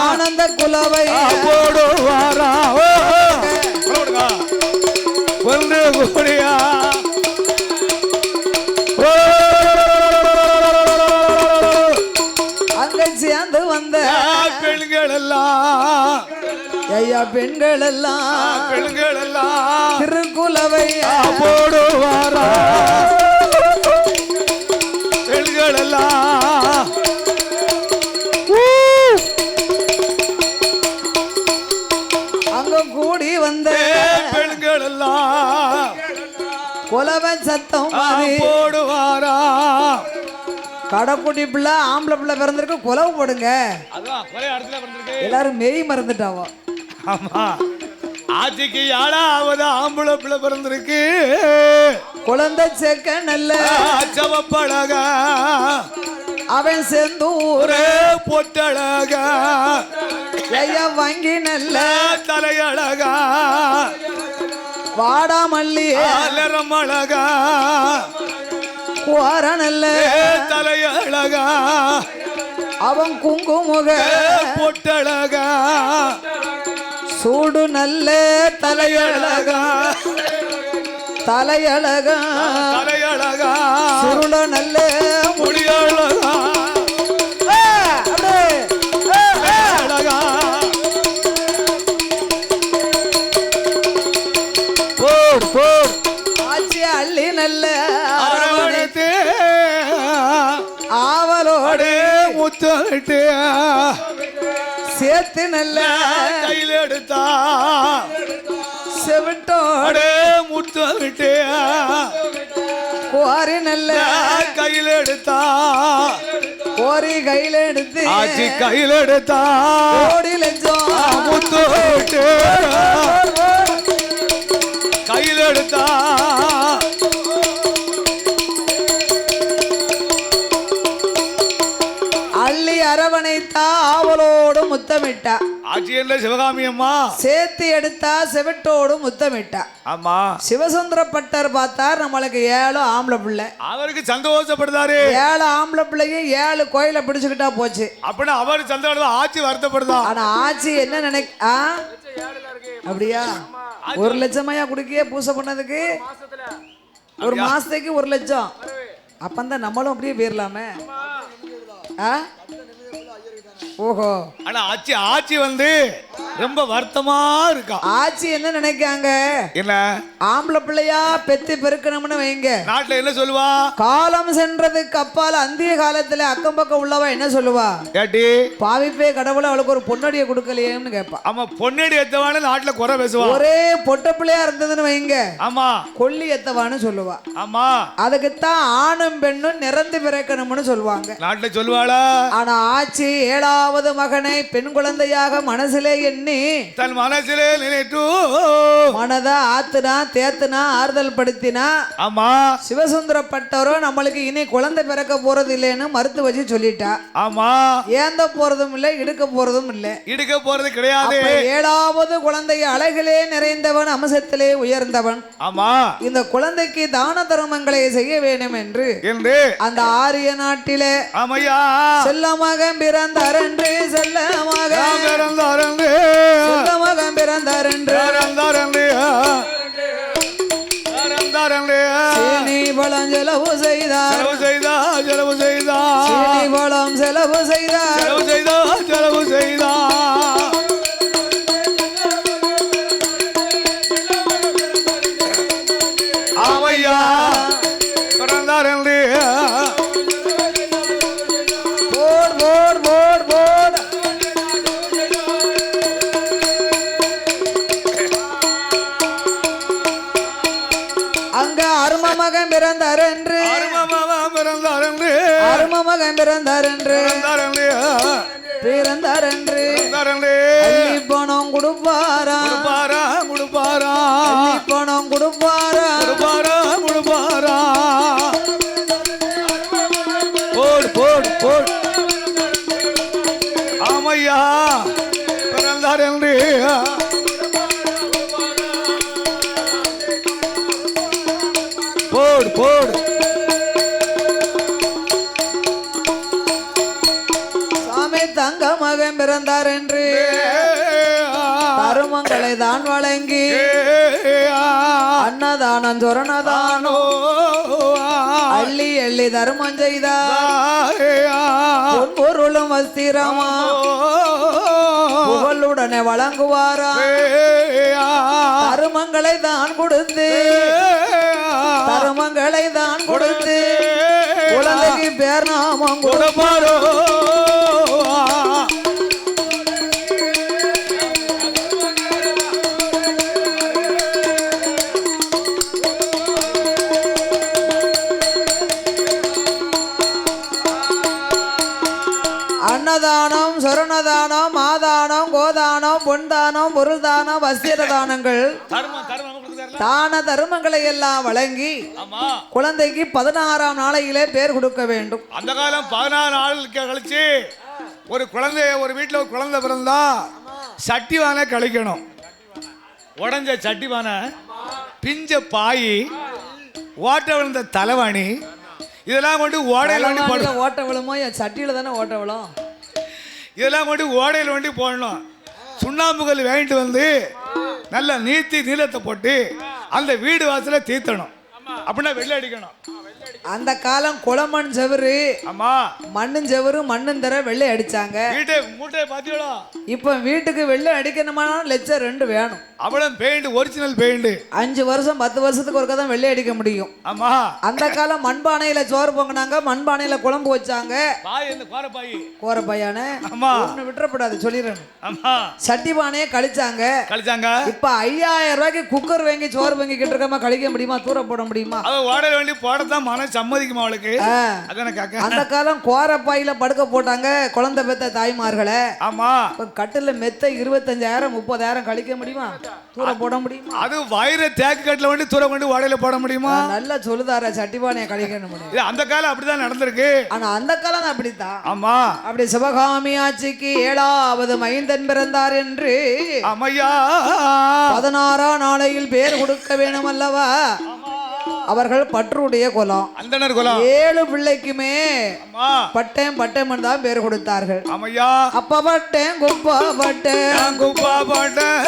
ஆனந்த குலவை போடுவாரா ஒன்று கூடியா அங்க சேர்ந்து வந்த பெண்கள் எல்லாம் ஐயா பெண்கள் எல்லாம் பெண்கள் எல்லாம் திருக்குலவை போடுவாரா பெண்கள் எல்லாம் அங்க கூடி வந்த பெண்கள் எல்லாம் குலவை சத்தம் மாதிரி போடுவாரா கடைக்குட்டி பிள்ளை ஆம்பளை பிள்ளை பிறந்திருக்கு குலவு போடுங்க அதான் ஒரே இடத்துல பிறந்திருக்கு எல்லாரும் மெய் மறந்துட்டாவோ ஆமா ஆட்சிக்கு யாராவது ஆம்பளை பிள்ளை பிறந்திருக்கு குழந்தை சேர்க்க நல்ல சவப்பழக அவன் செந்தூர் பொட்டழக ஐயா வாங்கி நல்ல தலையழக வாடாமல்லி அழக குவார நல்ல தலையழக அவன் குங்குமுக பொட்டழக சூடு நல்ல தலையழக தலையழக தலையழக சுருள நல்ல முடியழக அழகா போர் போர் ஆச்சி அள்ளி நல்ல அரவணைத்து ஆவலோடு முத்தமிட்டு சேர்த்து நல்ல கையில் எடுத்தா செவிட்டோடு முத்தமிட்டு குவாரி நல்ல கையில் எடுத்தா கோரி கையில எடுத்து ஆச்சி கையில் எடுத்தா ஓடி லஞ்சம் முத்தமிட்டு கையில் எடுத்தா அள்ளி அரவணைத்தா ஆவலோடு முத்தமிட்டா ஆச்சி என்ன சிவகாமி அம்மா சேர்த்து எடுத்தா செவிட்டோடு முத்தமிட்டா ஆமா சிவசுந்தரப்பட்டர் பார்த்தார் நம்மளுக்கு 7 ஆம்பளை பிள்ளை அவருக்கு சந்தோஷப்படுதாரு 7 ஆம்பளை பிள்ளையும் 7 கோயில பிடிச்சுக்கிட்டா போச்சு அப்படின்னா அவர் சந்தோஷம் ஆச்சி வருத்தப்படுதா ஆனா ஆச்சி என்ன அப்படியா 1 லட்சமாயா குடுக்கிய பூசை பண்ணதுக்கு ஒரு மாசத்துக்கு 1 லட்சம் அப்பந்தான் நம்மளும் அப்படியே போயிடலாமே ஓஹோ ஆனா ஆச்சி ஆச்சி வந்து ரொம்ப வருத்தமா இருக்கா ஆச்சி என்ன நினைக்காங்க என்ன ஆம்பளை பிள்ளையா பெத்து பெருக்கணும்னு வைங்க நாட்டுல என்ன சொல்லுவா காலம் சென்றதுக்கு அப்பால அந்திய காலத்துல அக்கம் பக்கம் உள்ளவா என்ன சொல்லுவா கேட்டி பாவிப்பே கடவுளை அவளுக்கு ஒரு பொன்னடியை கொடுக்கலையேன்னு கேட்பா ஆமா பொன்னடி எத்தவான்னு நாட்டுல குறை பேசுவா ஒரே பொட்ட பிள்ளையா இருந்ததுன்னு வைங்க ஆமா கொல்லி எத்தவான்னு சொல்லுவா ஆமா அதுக்குத்தான் ஆணும் பெண்ணும் நிறந்து பிறக்கணும்னு சொல்லுவாங்க நாட்டுல சொல்லுவாளா ஆனா ஆச்சி 7வது மகனை பெண் குழந்தையாக மனசிலே எண்ணி தன் மனசிலே நினைட்டு மனதை ஆத்துனா தேத்துனா ஆறுதல் படுத்தினா ஆமா சிவசுந்தரப்பட்டவரோ நம்மளுக்கு இனி குழந்தை பிறக்க போறது இல்லைன்னு மறுத்து வச்சு சொல்லிட்டா ஆமா ஏந்த போறதும் இல்லை இடுக்க போறதும் இல்லை இடுக்க போறது கிடையாது 7வது குழந்தை அழகிலே நிறைந்தவன் அம்சத்திலே உயர்ந்தவன் ஆமா இந்த குழந்தைக்கு தான தர்மங்களை செய்ய வேண்டும் என்று அந்த ஆரிய நாட்டிலே ஆமையா செல்லமாக பிறந்தாரென்று செல்லமாக பிறந்தாரென்று சீனி பழம் செலவு செய்தார் சீனி பழம் செலவு செய்தார் ஆமையா பிறந்தாரென்று அங்க அரும மகன் பிறந்தார் என்று பணம் கொடுப்பாரா பணம் கொடுப்பாரா போடு போடு போடு ஆமையா பிறந்தார் என்று போடு போடு சாமி தங்க மகன் பிறந்தார் என்று தருமங்களை தான் வழங்கி அன்னதானம் சொரணதானோ அள்ளி எள்ளி தர்மம் செய்தார் பொருளும் வஸ்திரமா புகழுடனே வழங்குவாரா தருமங்களை தான் கொடுத்து தருமங்களை தான் கொடுத்து குழந்தைக்கு பேர் நாமம் கொடுப்பாரோ அன்னதானம் சொரணதானம் மாதானம் கோதானம் பொன்தானம் பொருள் தானம் வஸ்திர தானங்கள் தான தர்மங்களை எல்லாம் வழங்கி குழந்தைக்கு 16ஆம் நாளையிலே பேர் கொடுக்க வேண்டும். அந்த காலம் 16 நாள் கழிச்சு ஒரு குழந்தை ஒரு வீட்டில் ஒரு குழந்தை பிறந்தா சட்டிவானை கழிக்கணும். உடஞ்ச சட்டிவானை பிஞ்ச பாய் ஓட்ட விழுந்த தலைவாணி இதெல்லாம் கொண்டு ஓடையில் வண்டி போடணும். ஓட்ட விழுமோ சட்டியில தானே ஓட்ட விழும். இதெல்லாம் கொண்டு ஓடையில் வண்டி போடணும். சுண்ணாம்புகள் வாங்கிட்டு வந்து நல்ல நீளத்தை போட்டு அந்த வீடு வாசல தீர்த்தணும். அப்படின்னா வெள்ளை அடிக்கணும். அந்த காலம் குளமண் செவரு ஆமா மண்ணும் செவரு மண்ணும் தர வெள்ளை அடிச்சாங்க. வீட்டை மூட்டை பாத்தியோட இப்ப வீட்டுக்கு வெள்ளை அடிக்கணுமா லட்சம் 2 வேணும். அவ்வளவு பெயிண்ட் ஒரிஜினல் பெயிண்ட் 5 வருஷம் 10 வருஷத்துக்கு ஒருக்கா தான் வெள்ளை அடிக்க முடியும். ஆமா அந்த காலம் மண்பானையில சோறு பொங்கினாங்க, மண்பானையில குழம்பு வச்சாங்க. கோரப்பாயான ஒண்ணு விட்டுறப்படாது சொல்லிடணும். ஆமா சட்டி பானையை கழிச்சாங்க. இப்ப 5000 ரூபாய்க்கு குக்கர் வாங்கி சோறு பொங்கிக்கிட்டு இருக்கமா கழிக்க முடியுமா? தூர போட முடியுமா? ஓட வேண்டி போடத்தான் மன சம்மதிக்குமா அவளுக்கு? அந்த காலம் கோரப்பாயில படுக்க போட்டாங்க குழந்தை பெத்த தாய்மார்களை. ஆமா கட்டுல மெத்த 25,000 30,000 கழிக்க முடியுமா? தூர போட முடியுமா? அது வயிறு தேக்கு கட்டில வந்து தூர கொண்டு வாடையில போட முடியுமா? நல்லா சொல்லுதார சட்டிபானையை கழிக்கணும். அந்த காலம் அப்படிதான் நடந்திருக்கு. ஆனா அந்த காலம் அப்படித்தான். ஆமா அப்படி சிவகாமி ஆட்சிக்கு 7வது மைந்தன் பிறந்தார் என்று அம்மையா 16ஆம் நாளையில் பேர் கொடுக்க வேணும் அல்லவா? அவர்கள் பற்றுடைய குலம், அந்தனர் குலம். 7 பிள்ளைக்குமே பட்டேன் பட்டேன் தான் பேர் கொடுத்தார்கள். அப்பா பட்டேன் குப்பா பட்டேன் குப்பா பட்டேன்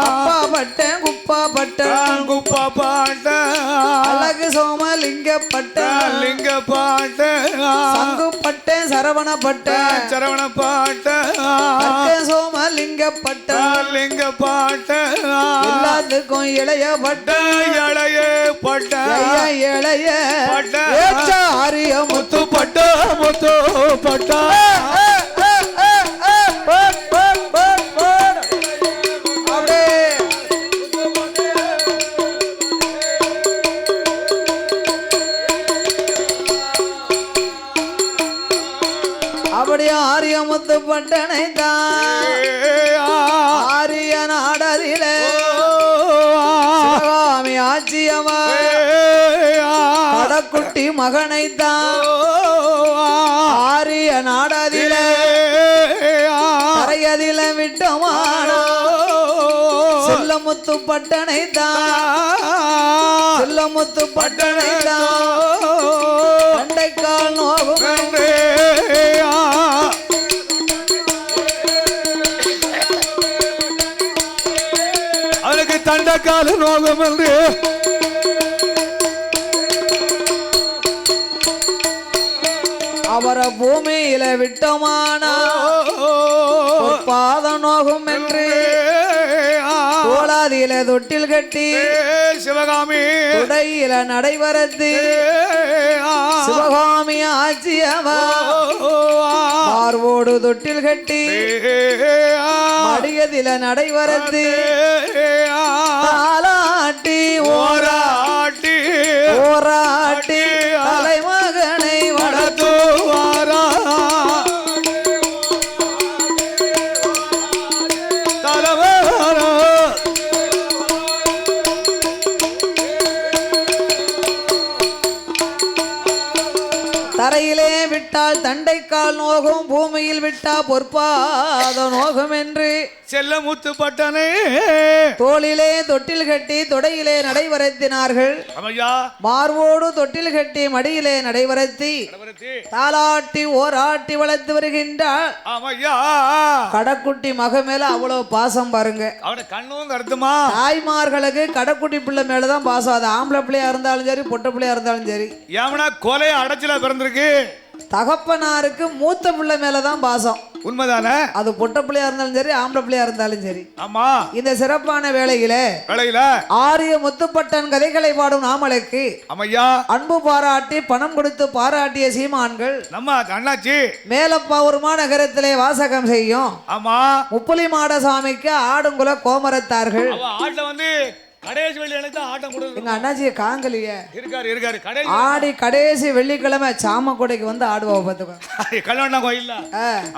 அப்பா பட்டேன் குப்பா பட்டேன் குப்பா பட்டேன் அழகு சோமலிங்க பட்டேன் லிங்க பட்டேன் சங்கு பட்டேன் சரவண பட்டேன் சரவண பட்டேன் சோமலிங்க பட்டேன் லிங்க பட்டேன் எல்லாத்துக்கும் இளைய பட்டேன் இளைய பட்டேன் இளைய ஆரிய முத்து பட்ட முத்து பட்ட அப்படியே ஆரிய முத்து பட்டனை தான் ஆரிய நாடதிலே சிவகாமி ஆட்சியமா கடக்குட்டி மகனைத்தான் ஆரிய நாடதில கரையதில விட்டமானா செல்லமுத்து பட்டனைத்தான் செல்லமுத்து பட்டனைத்தான் கண்டைக்கால் நோகும் அவனுக்கு தண்டைக்கால் நோகம் என்று அவரை பூமியில விட்டோமானா பாத நோகும் என்று கோலாதியில தொட்டில் கட்டி சிவகாமி உடையில நடைவரத்து சிவகாமி ஆட்சியவா பார்வோடு தொட்டில் கட்டி மடியதில நடைவரத்து தாலாட்டி ஓராட்டி ஓராட்டி தலைமகனை வளர்த்துவாரா தலைவரா தரையிலே விட்டால் தண்டைக்கால் நோகும் பூமியில் விட்டா பொற்பாத நோகும் என்று செல்லமுத்து பட்டனே தோளிலே தொட்டில் கட்டி தொடையிலே நடைவரத்தினார்கள். மார்வோடு தொட்டில் கட்டி மடியிலே நடைவரத்தி தாலாட்டி ஓராட்டி வளர்த்து வருகின்றாள். கடக்குட்டி மக மேல அவ்வளவு பாசம் பாருங்க. தாய்மார்களுக்கு கடக்குட்டி பிள்ளை மேலதான் பாசம். அது ஆம்பளை பிள்ளையா இருந்தாலும் சரி பொட்ட பிள்ளையா இருந்தாலும் சரி. கொலை அடைச்சல பிறந்திருக்கு. தகப்பனாருக்கு மூத்த பிள்ளை மேலதான் பாசம். உண்மைதானே? அது பொட்ட பிள்ளையா இருந்தாலும் சரி ஆம்பளை பிள்ளையா இருந்தாலும் சரி. ஆமா. இந்த சிறப்பான வேளையில ஆரிய முத்துப்பட்டன் கதைகளை பாடும் நாமளுக்கு அம்மையா அன்பு பாராட்டி பணம் கொடுத்து பாராட்டிய சீமான்கள் நம்ம அண்ணாச்சி மேலப்பாவூர்மா நகரத்திலே வாசகம் செய்யும். ஆமா. முப்புலி மாட சாமிக்கு ஆடுங்குல கோமரத்தார்கள். ஆட்ட வந்து கடைசி வெள்ளி ஆட்டம் கொடுத்து எங்க அண்ணாச்சிய காங்கலிய இருக்காரு கடைசி ஆடி கடைசி வெள்ளிக்கிழமை சாமக்கோடைக்கு வந்து ஆடுவா பாத்துக்கோ. கல்யாண கோயில்ல.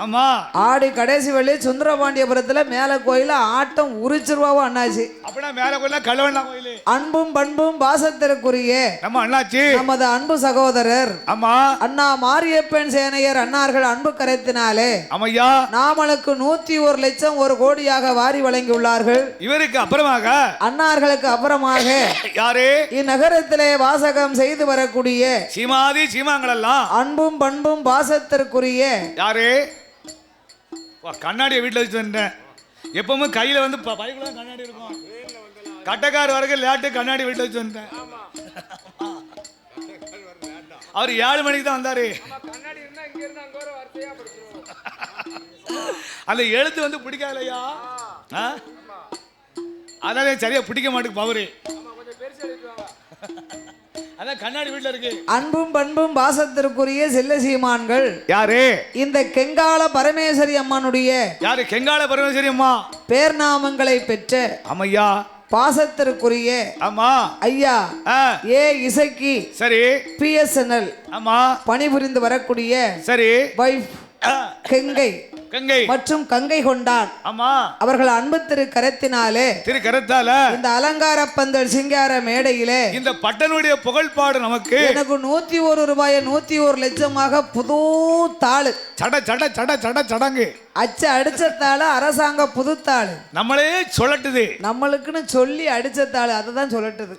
ஆமா. ஆடி கடைசி வெள்ளி சுந்தரபாண்டியபுரத்துல மேல கோயில ஆட்டம் உரிச்சிருவாவோ அண்ணாச்சி. அப்படின்னா மேல கோயில கல்யாண கோயில். அன்பும் பண்பும் பாசத்திற்குரிய நம்ம அண்ணாச்சி நமது அன்பு சகோதரர் ஆமா அண்ணா மாரியப்பன் சேனையர் அன்னார்கள் அன்பு கரைத்தினாலே அம்மையா நாமளுக்கு 101 லட்சம் 1 கோடியாக வாரி வழங்கியுள்ளார்கள். இவருக்கு அப்புறமாக அன்னார்களுக்கு அப்புறமாக யாரு இந்நகரத்திலே வாசகம் செய்து வரக்கூடிய சீமாதி சீமாங்கள் எல்லாம் அன்பும் பண்பும் பாசத்திற்குரிய யாரு கண்ணாடியை வீட்டுல வச்சு வந்தேன். எப்பவுமே கையில வந்து பைக்குள்ள கண்ணாடி இருக்கும். கட்டக்கார வரைக்கும் லேட்டு கண்ணாடி வீட்டுல வச்சு வந்தேன். அவர் 7 மணிக்கு தான் வந்தாரு. அந்த எழுத்து வந்து பிடிக்காதலையா? அதனால சரியா பிடிக்க மாட்டேங்குது பவரு. அதான் கண்ணாடி வீட்டுல இருக்கு. அன்பும் பண்பும் பாசத்திற்குரிய செல்ல சீமான்கள் யாரு? இந்த கெங்கால பரமேஸ்வரி அம்மனுடைய யாரு? கெங்கால பரமேஸ்வரி அம்மா பேர் நாமங்களை பெற்ற அம்மையா பாசத்திற்குரிய ஆமா ஐயா ஏ இசைக்கு சரி பிஎஸ்என்எல் ஆமா பணிபுரிந்து வரக்கூடிய சரி வைஃப் கங்கை மற்றும் கங்கை கொண்டான் ஆமா அவர்கள் அன்பு திரு கரத்தினாலே இந்த அலங்கார பந்தல் சிங்கார மேடையிலே இந்த பட்டனுடைய புகழ்பாடு நமக்கு எனக்கு 101 ரூபாய் 101 லட்சமாக புது தாளு சட சட சட சட சடங்கு அச்சு அடிச்சத்தால அரசாங்க புதுத்தாளு நம்மளே சொல்லட்டுது. நம்மளுக்குன்னு சொல்லி அடிச்சத்தாளு அதுதான் சொல்லட்டுது.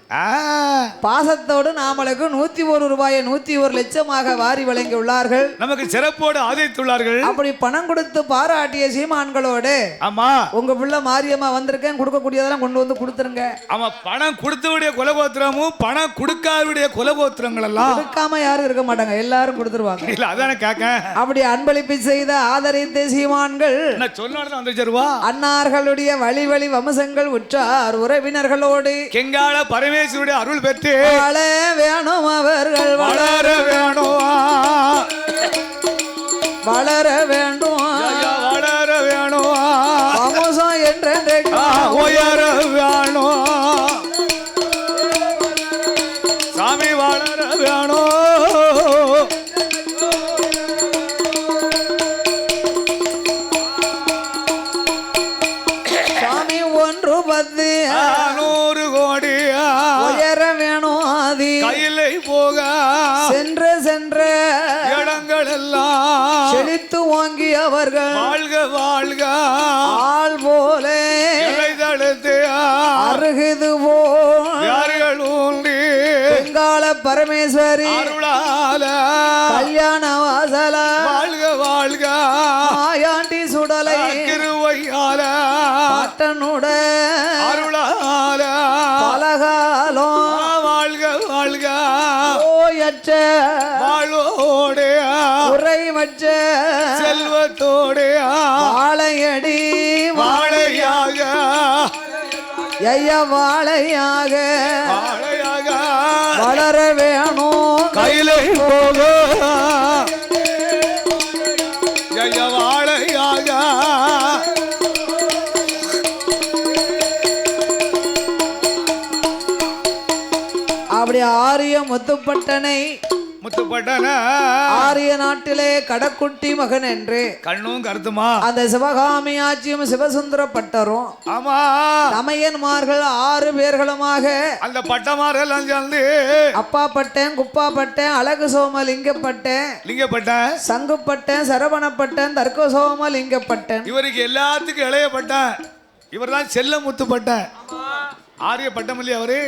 பாசத்தோடு நாமளுக்கு 101 ரூபாய் 101 லட்சமாக வாரி வழங்கி உள்ளார்கள். நமக்கு சிறப்போடு ஆதரித்துள்ளார்கள். அப்படி பணம் கொடுத்து பாராட்டிய சீமான்களோடு ஆமா உங்க பிள்ளை மாரியம்மா வந்திருக்கேன் கொடுக்கக்கூடியதெல்லாம் கொண்டு வந்து கொடுத்துருங்க. ஆமா பணம் கொடுத்தவுடைய குலகோத்திரமும் பணம் கொடுக்காதவுடைய குலகோத்திரங்கள் எல்லாம் கொடுக்காம யாரும் இருக்க மாட்டாங்க, எல்லாரும் கொடுத்துருவாங்க. இல்ல அதானே கேக்க. அப்படி அன்பளிப்பு செய்த ஆதரித்த சீமான்கள் அன்னார்களுடைய வழி வழி வம்சங்கள் உற்றார் உறவினர்களோடு கெங்கால பரமேஸ்வருடைய அருள் பெற்று வாழ வேணும் அவர்கள் வளர வேணும் வளர வேண்டும் வளர வேணும் வம்சம் என்றென்று உயர வேணும் சாமி வளர வேணும். சாமி 110 100 கோடி உயர வேணும் ஆதி கையிலை போக சென்ற சென்ற இடங்கள் எல்லாம் செழித்து வாங்கி அவர்கள் வாழ்க வாழ்க ஆள் போல தடுத்து அருகுது போல் யார்கள் ஊன்றி பெங்கால பரமேஸ்வரி அருளால கல்யாண வாசல வாழ்க வாழ்க மாயாண்டி சுடலை திருவையால பட்டனுட அருளால பலகாலம் வாழ்க வாழ்க ஓயற்ற வாழோடு உறைவற்ற செல்வத்தோடு வாழையடி வாழையாக ஐயா வாழையாக வாழையாக வளர வேணும் கையிலை போக வாழையாக அப்படி ஆரிய முத்துப்பட்டனை ஆரிய நாட்டிலே கடக்குட்டி மகன் என்று கண்ணும் கருத்துமா அந்த சிவகாமி ஆட்சியும் சிவசுந்தர பட்டரும் ஆமா தமையன்மார்கள் 6 பேர்களுமாக அந்த பட்டமார்கள் சேர்ந்து அப்பா பட்டேன் குப்பா பட்டேன் அழகு சோம லிங்கப்பட்டேன் லிங்கப்பட்டேன் சங்குப்பட்டேன் சரவணப்பட்டேன் தர்க்க சோம லிங்கப்பட்டேன் இவருக்கு எல்லாத்துக்கும் இளையப்பட்டேன். இவர் தான் செல்ல முத்துப்பட்டேன். ஆரிய பட்டம் இல்லையா அவரு?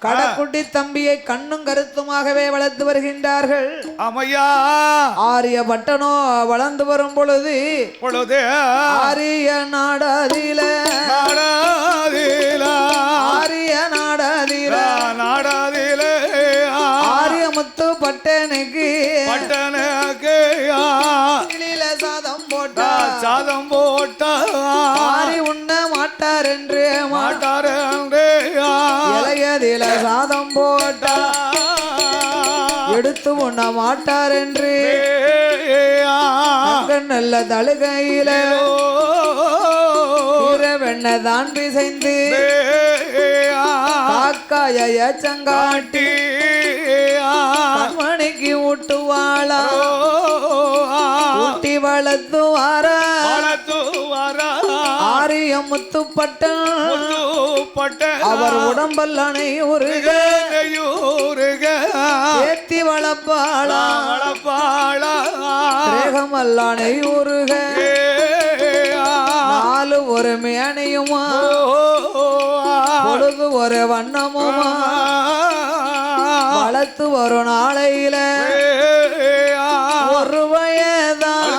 கடக்குட்டி தம்பியை கண்ணும் கருத்துமாகவே வளர்த்து வருகின்றார்கள். ஆமையா ஆரிய பட்டனோ வளர்ந்து வரும் பொழுது ஆரிய நாடாதில ஆரிய நாடாதில ஆரிய முத்து பட்டனுக்கு பட்டனுக்கு சாதம் போட்டா சாதம் போட்டா ஆரி உண்ண மாட்டார் என்று மாட்டாரு இளையதில சாதம் போட்டா எடுத்து உண்ண மாட்டார் என்று நல்ல தழுகையில வெண்ணதான் பிசைந்து காக்காய ஏச்சங்காட்டி மணிக்கு ஊட்டுவாளா ஊட்டி வளர்த்து வாரா ஆரிய முத்துப்பட்டன் அவர் உடம்பல்லனை உருக ஏத்தி வளப்பாளா தேகமல்லானை உருக நாலு ஒரு மேனையுமா பொழுது ஒரு வண்ணமுமா வளர்த்து ஒரு நாளையில ஒரு வயதான்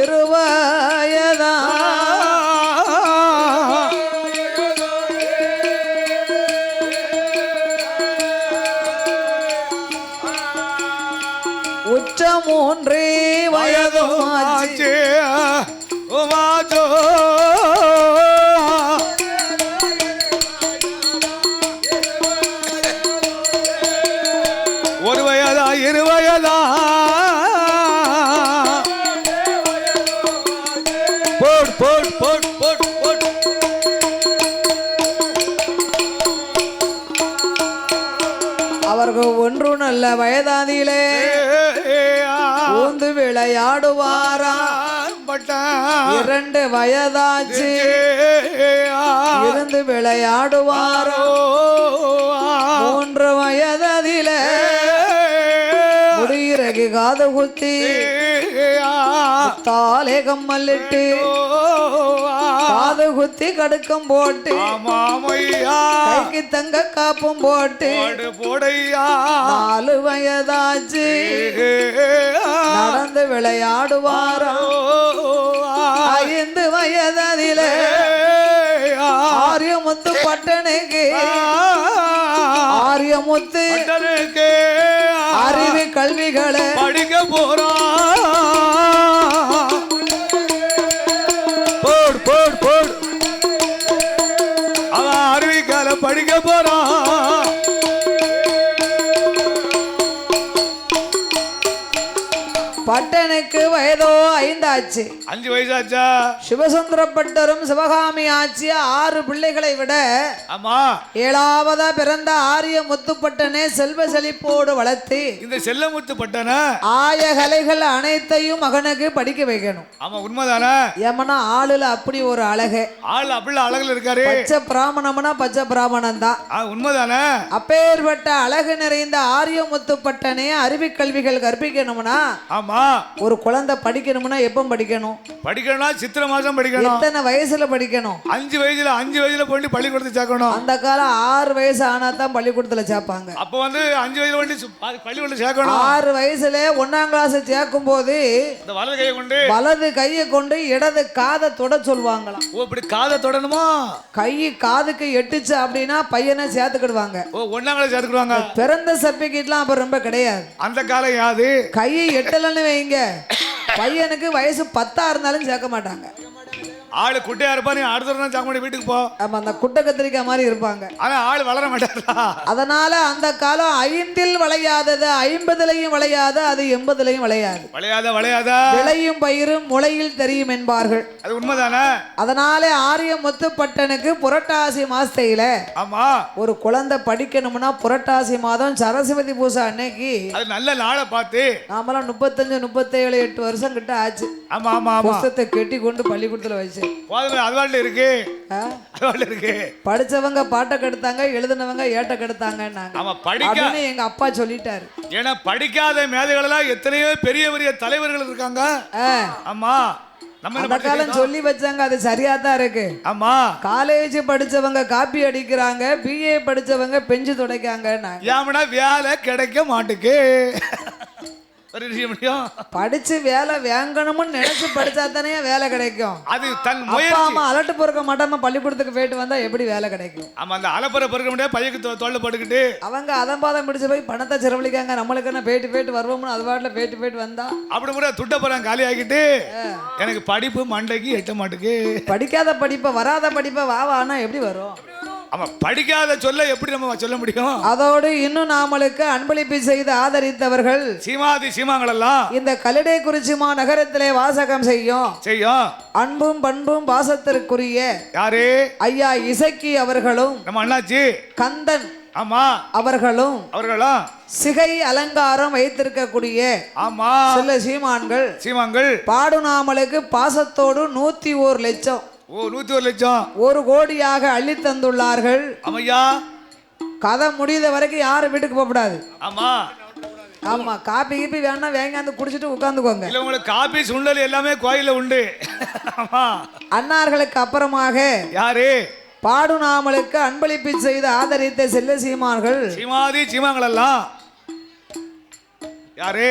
இருவயதான் உச்ச மூன்றே வயதுமாச்சு ஒரு வயதா இருவயதா போட் போட் போட் போட் போட் அவர்கள் ஒன்று நல்ல வயதாதியிலே ஊந்து விளையாடுவாரா இரண்டு வயதாச்சு இருந்து விளையாடுவாரோ மூன்று வயதில முடியிறகு காது குத்தி தாலே கம்மல்லிட்டு காது குத்தி கடுக்கம் போட்டு கைக்கு தங்க காப்பும் போட்டு நாலு வயதாச்சு நடந்து விளையாடுவாரோ ஐந்து வயதில ஆரியமுத்து பட்டனுக்கு ஆரியமுத்து அறிவு கல்விகளை படிக்க போறான் போடு போடு போடு அவன் அறிவிக்கால படிக்க போறான் பட்டனுக்கு வயதோ 5 ஆச்சு 5 வயசாச்சா சிவசுந்தர பட்டரும் சிவகாமி ஆட்சி 6 பிள்ளைகளை விட ஆமா 7ஆவதா பிறந்த ஆரிய முத்துப்பட்டனே செல்வ செழிப்போடு வளர்த்து இந்த செல்லமுத்து பட்டன ஆய கலைகள் அனைத்தையும் மகனுக்கு படிக்க வைக்கணும். ஆமா உண்மைதானே ஏமனா ஆளுல அப்படி ஒரு அழகு ஆள் அப்படி அழகுல இருக்காரு பச்சை பிராமணம்னா பச்சை பிராமணன் தான் உண்மைதானே அப்பேற்பட்ட அழகு நிறைந்த ஆரிய முத்துப்பட்டனே அறிவு கல்விகள் கற்பிக்கணும்னா ஆமா ஒரு குழந்தை படிக்கணும்னா எப்ப படிக்கணும் படிக்கணும்னா சித்திரை மாசம் படிக்கணும் எத்தனை வயசுல படிக்கணும் 5 வயசுல போய் பள்ளிக்கூடத்துல சேர்க்கணும் அந்த காலம் 6 வயசு ஆனா தான் பள்ளிக்கூடத்துல சேர்ப்பாங்க அப்ப வந்து 5 வயசுல வந்து பள்ளிக்கூடத்துல சேர்க்கணும் 6 வயசுல 1ஆம் கிளாஸ் சேர்க்கும் போது இந்த வலது கையை கொண்டு இடது காதை தொட சொல்லுவாங்களாம். ஓ இப்படி காதை தொடணுமா கை காதுக்கு எட்டுச்சு அப்படின்னா பையனை சேர்த்துக்கிடுவாங்க. ஓ 1ஆம் கிளாஸ் சேர்த்துக்கிடுவாங்க. பிறந்த சர்டிபிகேட்லாம் அப்ப ரொம்ப கிடையாது அந்த காலம் யாது கை எட்டலன்னு வைங்க பையனுக்கு வயசு 10 இருந்தாலும் சேர்க்க மாட்டாங்க. ஆளு குட்டையா இருப்பா நீ அடுத்த தான் சாக்கி வீட்டுக்கு போ. ஆமா அந்த குட்டை கத்திரிக்காய் மாதிரி இருப்பாங்க. ஆனா ஆளு வளர மாட்டாரா. அதனால அந்த காலம் 5இல் விளையாதது 50லயும் விளையாது அது 80லயும் விளையாது. விளையாத விளையும் பயிரும் முளையில் தெரியும் என்பார்கள். அது உண்மைதானே. அதனால ஆரிய முத்துப்பட்டனுக்கு புரட்டாசி மாசத்தையில ஆமா ஒரு குழந்தை படிக்கணும்னா புரட்டாசி மாதம் சரஸ்வதி பூஜை அன்னைக்கு அது நல்ல நாளை பார்த்து நாமெல்லாம் 35 37 8 வருஷம் கிட்ட ஆச்சு. ஆமா ஆமா புஸ்தகத்தை கெட்டி கொண்டு பள்ளிக்கூடத்துல வச்சு படிச்சவங்க பாட்டை கெடுத்தாங்க எழுதினவங்க ஏட்ட கெடுத்தாங்க எங்க அப்பா சொல்லிட்டாரு. ஏன்னா படிக்காத மேதைகள் எல்லாம் எத்தனையோ பெரிய பெரிய தலைவர்கள் இருக்காங்க. ஆமா அந்த காலம் சொல்லி வச்சாங்க அது சரியா தான் இருக்கு. ஆமா காலேஜ் படிச்சவங்க காப்பி அடிக்கிறாங்க பிஏ படிச்சவங்க பெஞ்சு துடைக்காங்க. வேலை கிடைக்க மாட்டுக்கு ஒரு விஷயம் முடியும். படிச்சு வேலை வாங்கணும்னு நினைச்சு படிச்சா தானே வேலை கிடைக்கும். அது தன் அப்பா முயற்சி. அம்மா அலட்டு பொறுக்க மாட்டாம பள்ளிக்கூடத்துக்கு போயிட்டு வந்தா எப்படி வேலை கிடைக்கும்? ஆமா, அந்த அலப்பறை பொறுக்க முடியாது, பையக்கு தோல்ல போட்டுக்கிட்டு அவங்க அதம்பாதம் பிடிச்சு போய் பணத்தை செலவழிக்காங்க, நம்மளுக்கு என்ன போயிட்டு வருவோம்னு அது பாட்டில் போயிட்டு வந்தா அப்படி கூட துட்டப்புறம் காலி ஆகிட்டு எனக்கு படிப்பு மண்டைக்கு எட்ட மாட்டுக்கு. படிக்காத படிப்பை வராத படிப்பை வானா எப்படி வரும்? ஆமா, படிக்காத சொல்ல எப்படி நம்ம சொல்ல முடியும்? அதோடு இன்னும் நாமளுக்கு அன்பளிப்பு செய்து ஆதரித்தவர்கள் சீமாதி சீமாங்கள் எல்லாம் இந்த கல்லடை குறிச்சிமா நகரத்திலே வாசகம் செய்யும் அன்பும் பண்பும் பாசத்திற்குரிய யாரு? ஐயா இசக்கி அவர்களும் நம்ம அண்ணாச்சி கந்தன் ஆமா அவர்களும் சிகை அலங்காரம் வைத்திருக்கக்கூடிய ஆமா சில சீமான்கள் பாடுநாமலுக்கு பாசத்தோடு 101 லட்சம் 101 லட்சம் 1 கோடியாக அள்ளி தந்துள்ளார்கள். ஆமையா, கதை முடிந்த வரைக்கும் யாரும் வீட்டுக்கு போகக்கூடாது. ஆமா ஆமா, காப்பி கீப்பி வேணா வேங்காந்து குடிச்சிட்டு உட்காந்துக்கோங்க. இல்ல, உங்களுக்கு காபி சுண்டல் எல்லாமே கோயில உண்டு. ஆமா, அன்னார்களுக்கு அப்புறமாக யாரு? பாடுநாமலுக்கு அன்பளிப்பு செய்து ஆதரித்த செல்ல சீமான்கள் சீமாதி சீமாங்கள் எல்லாம் யாரு?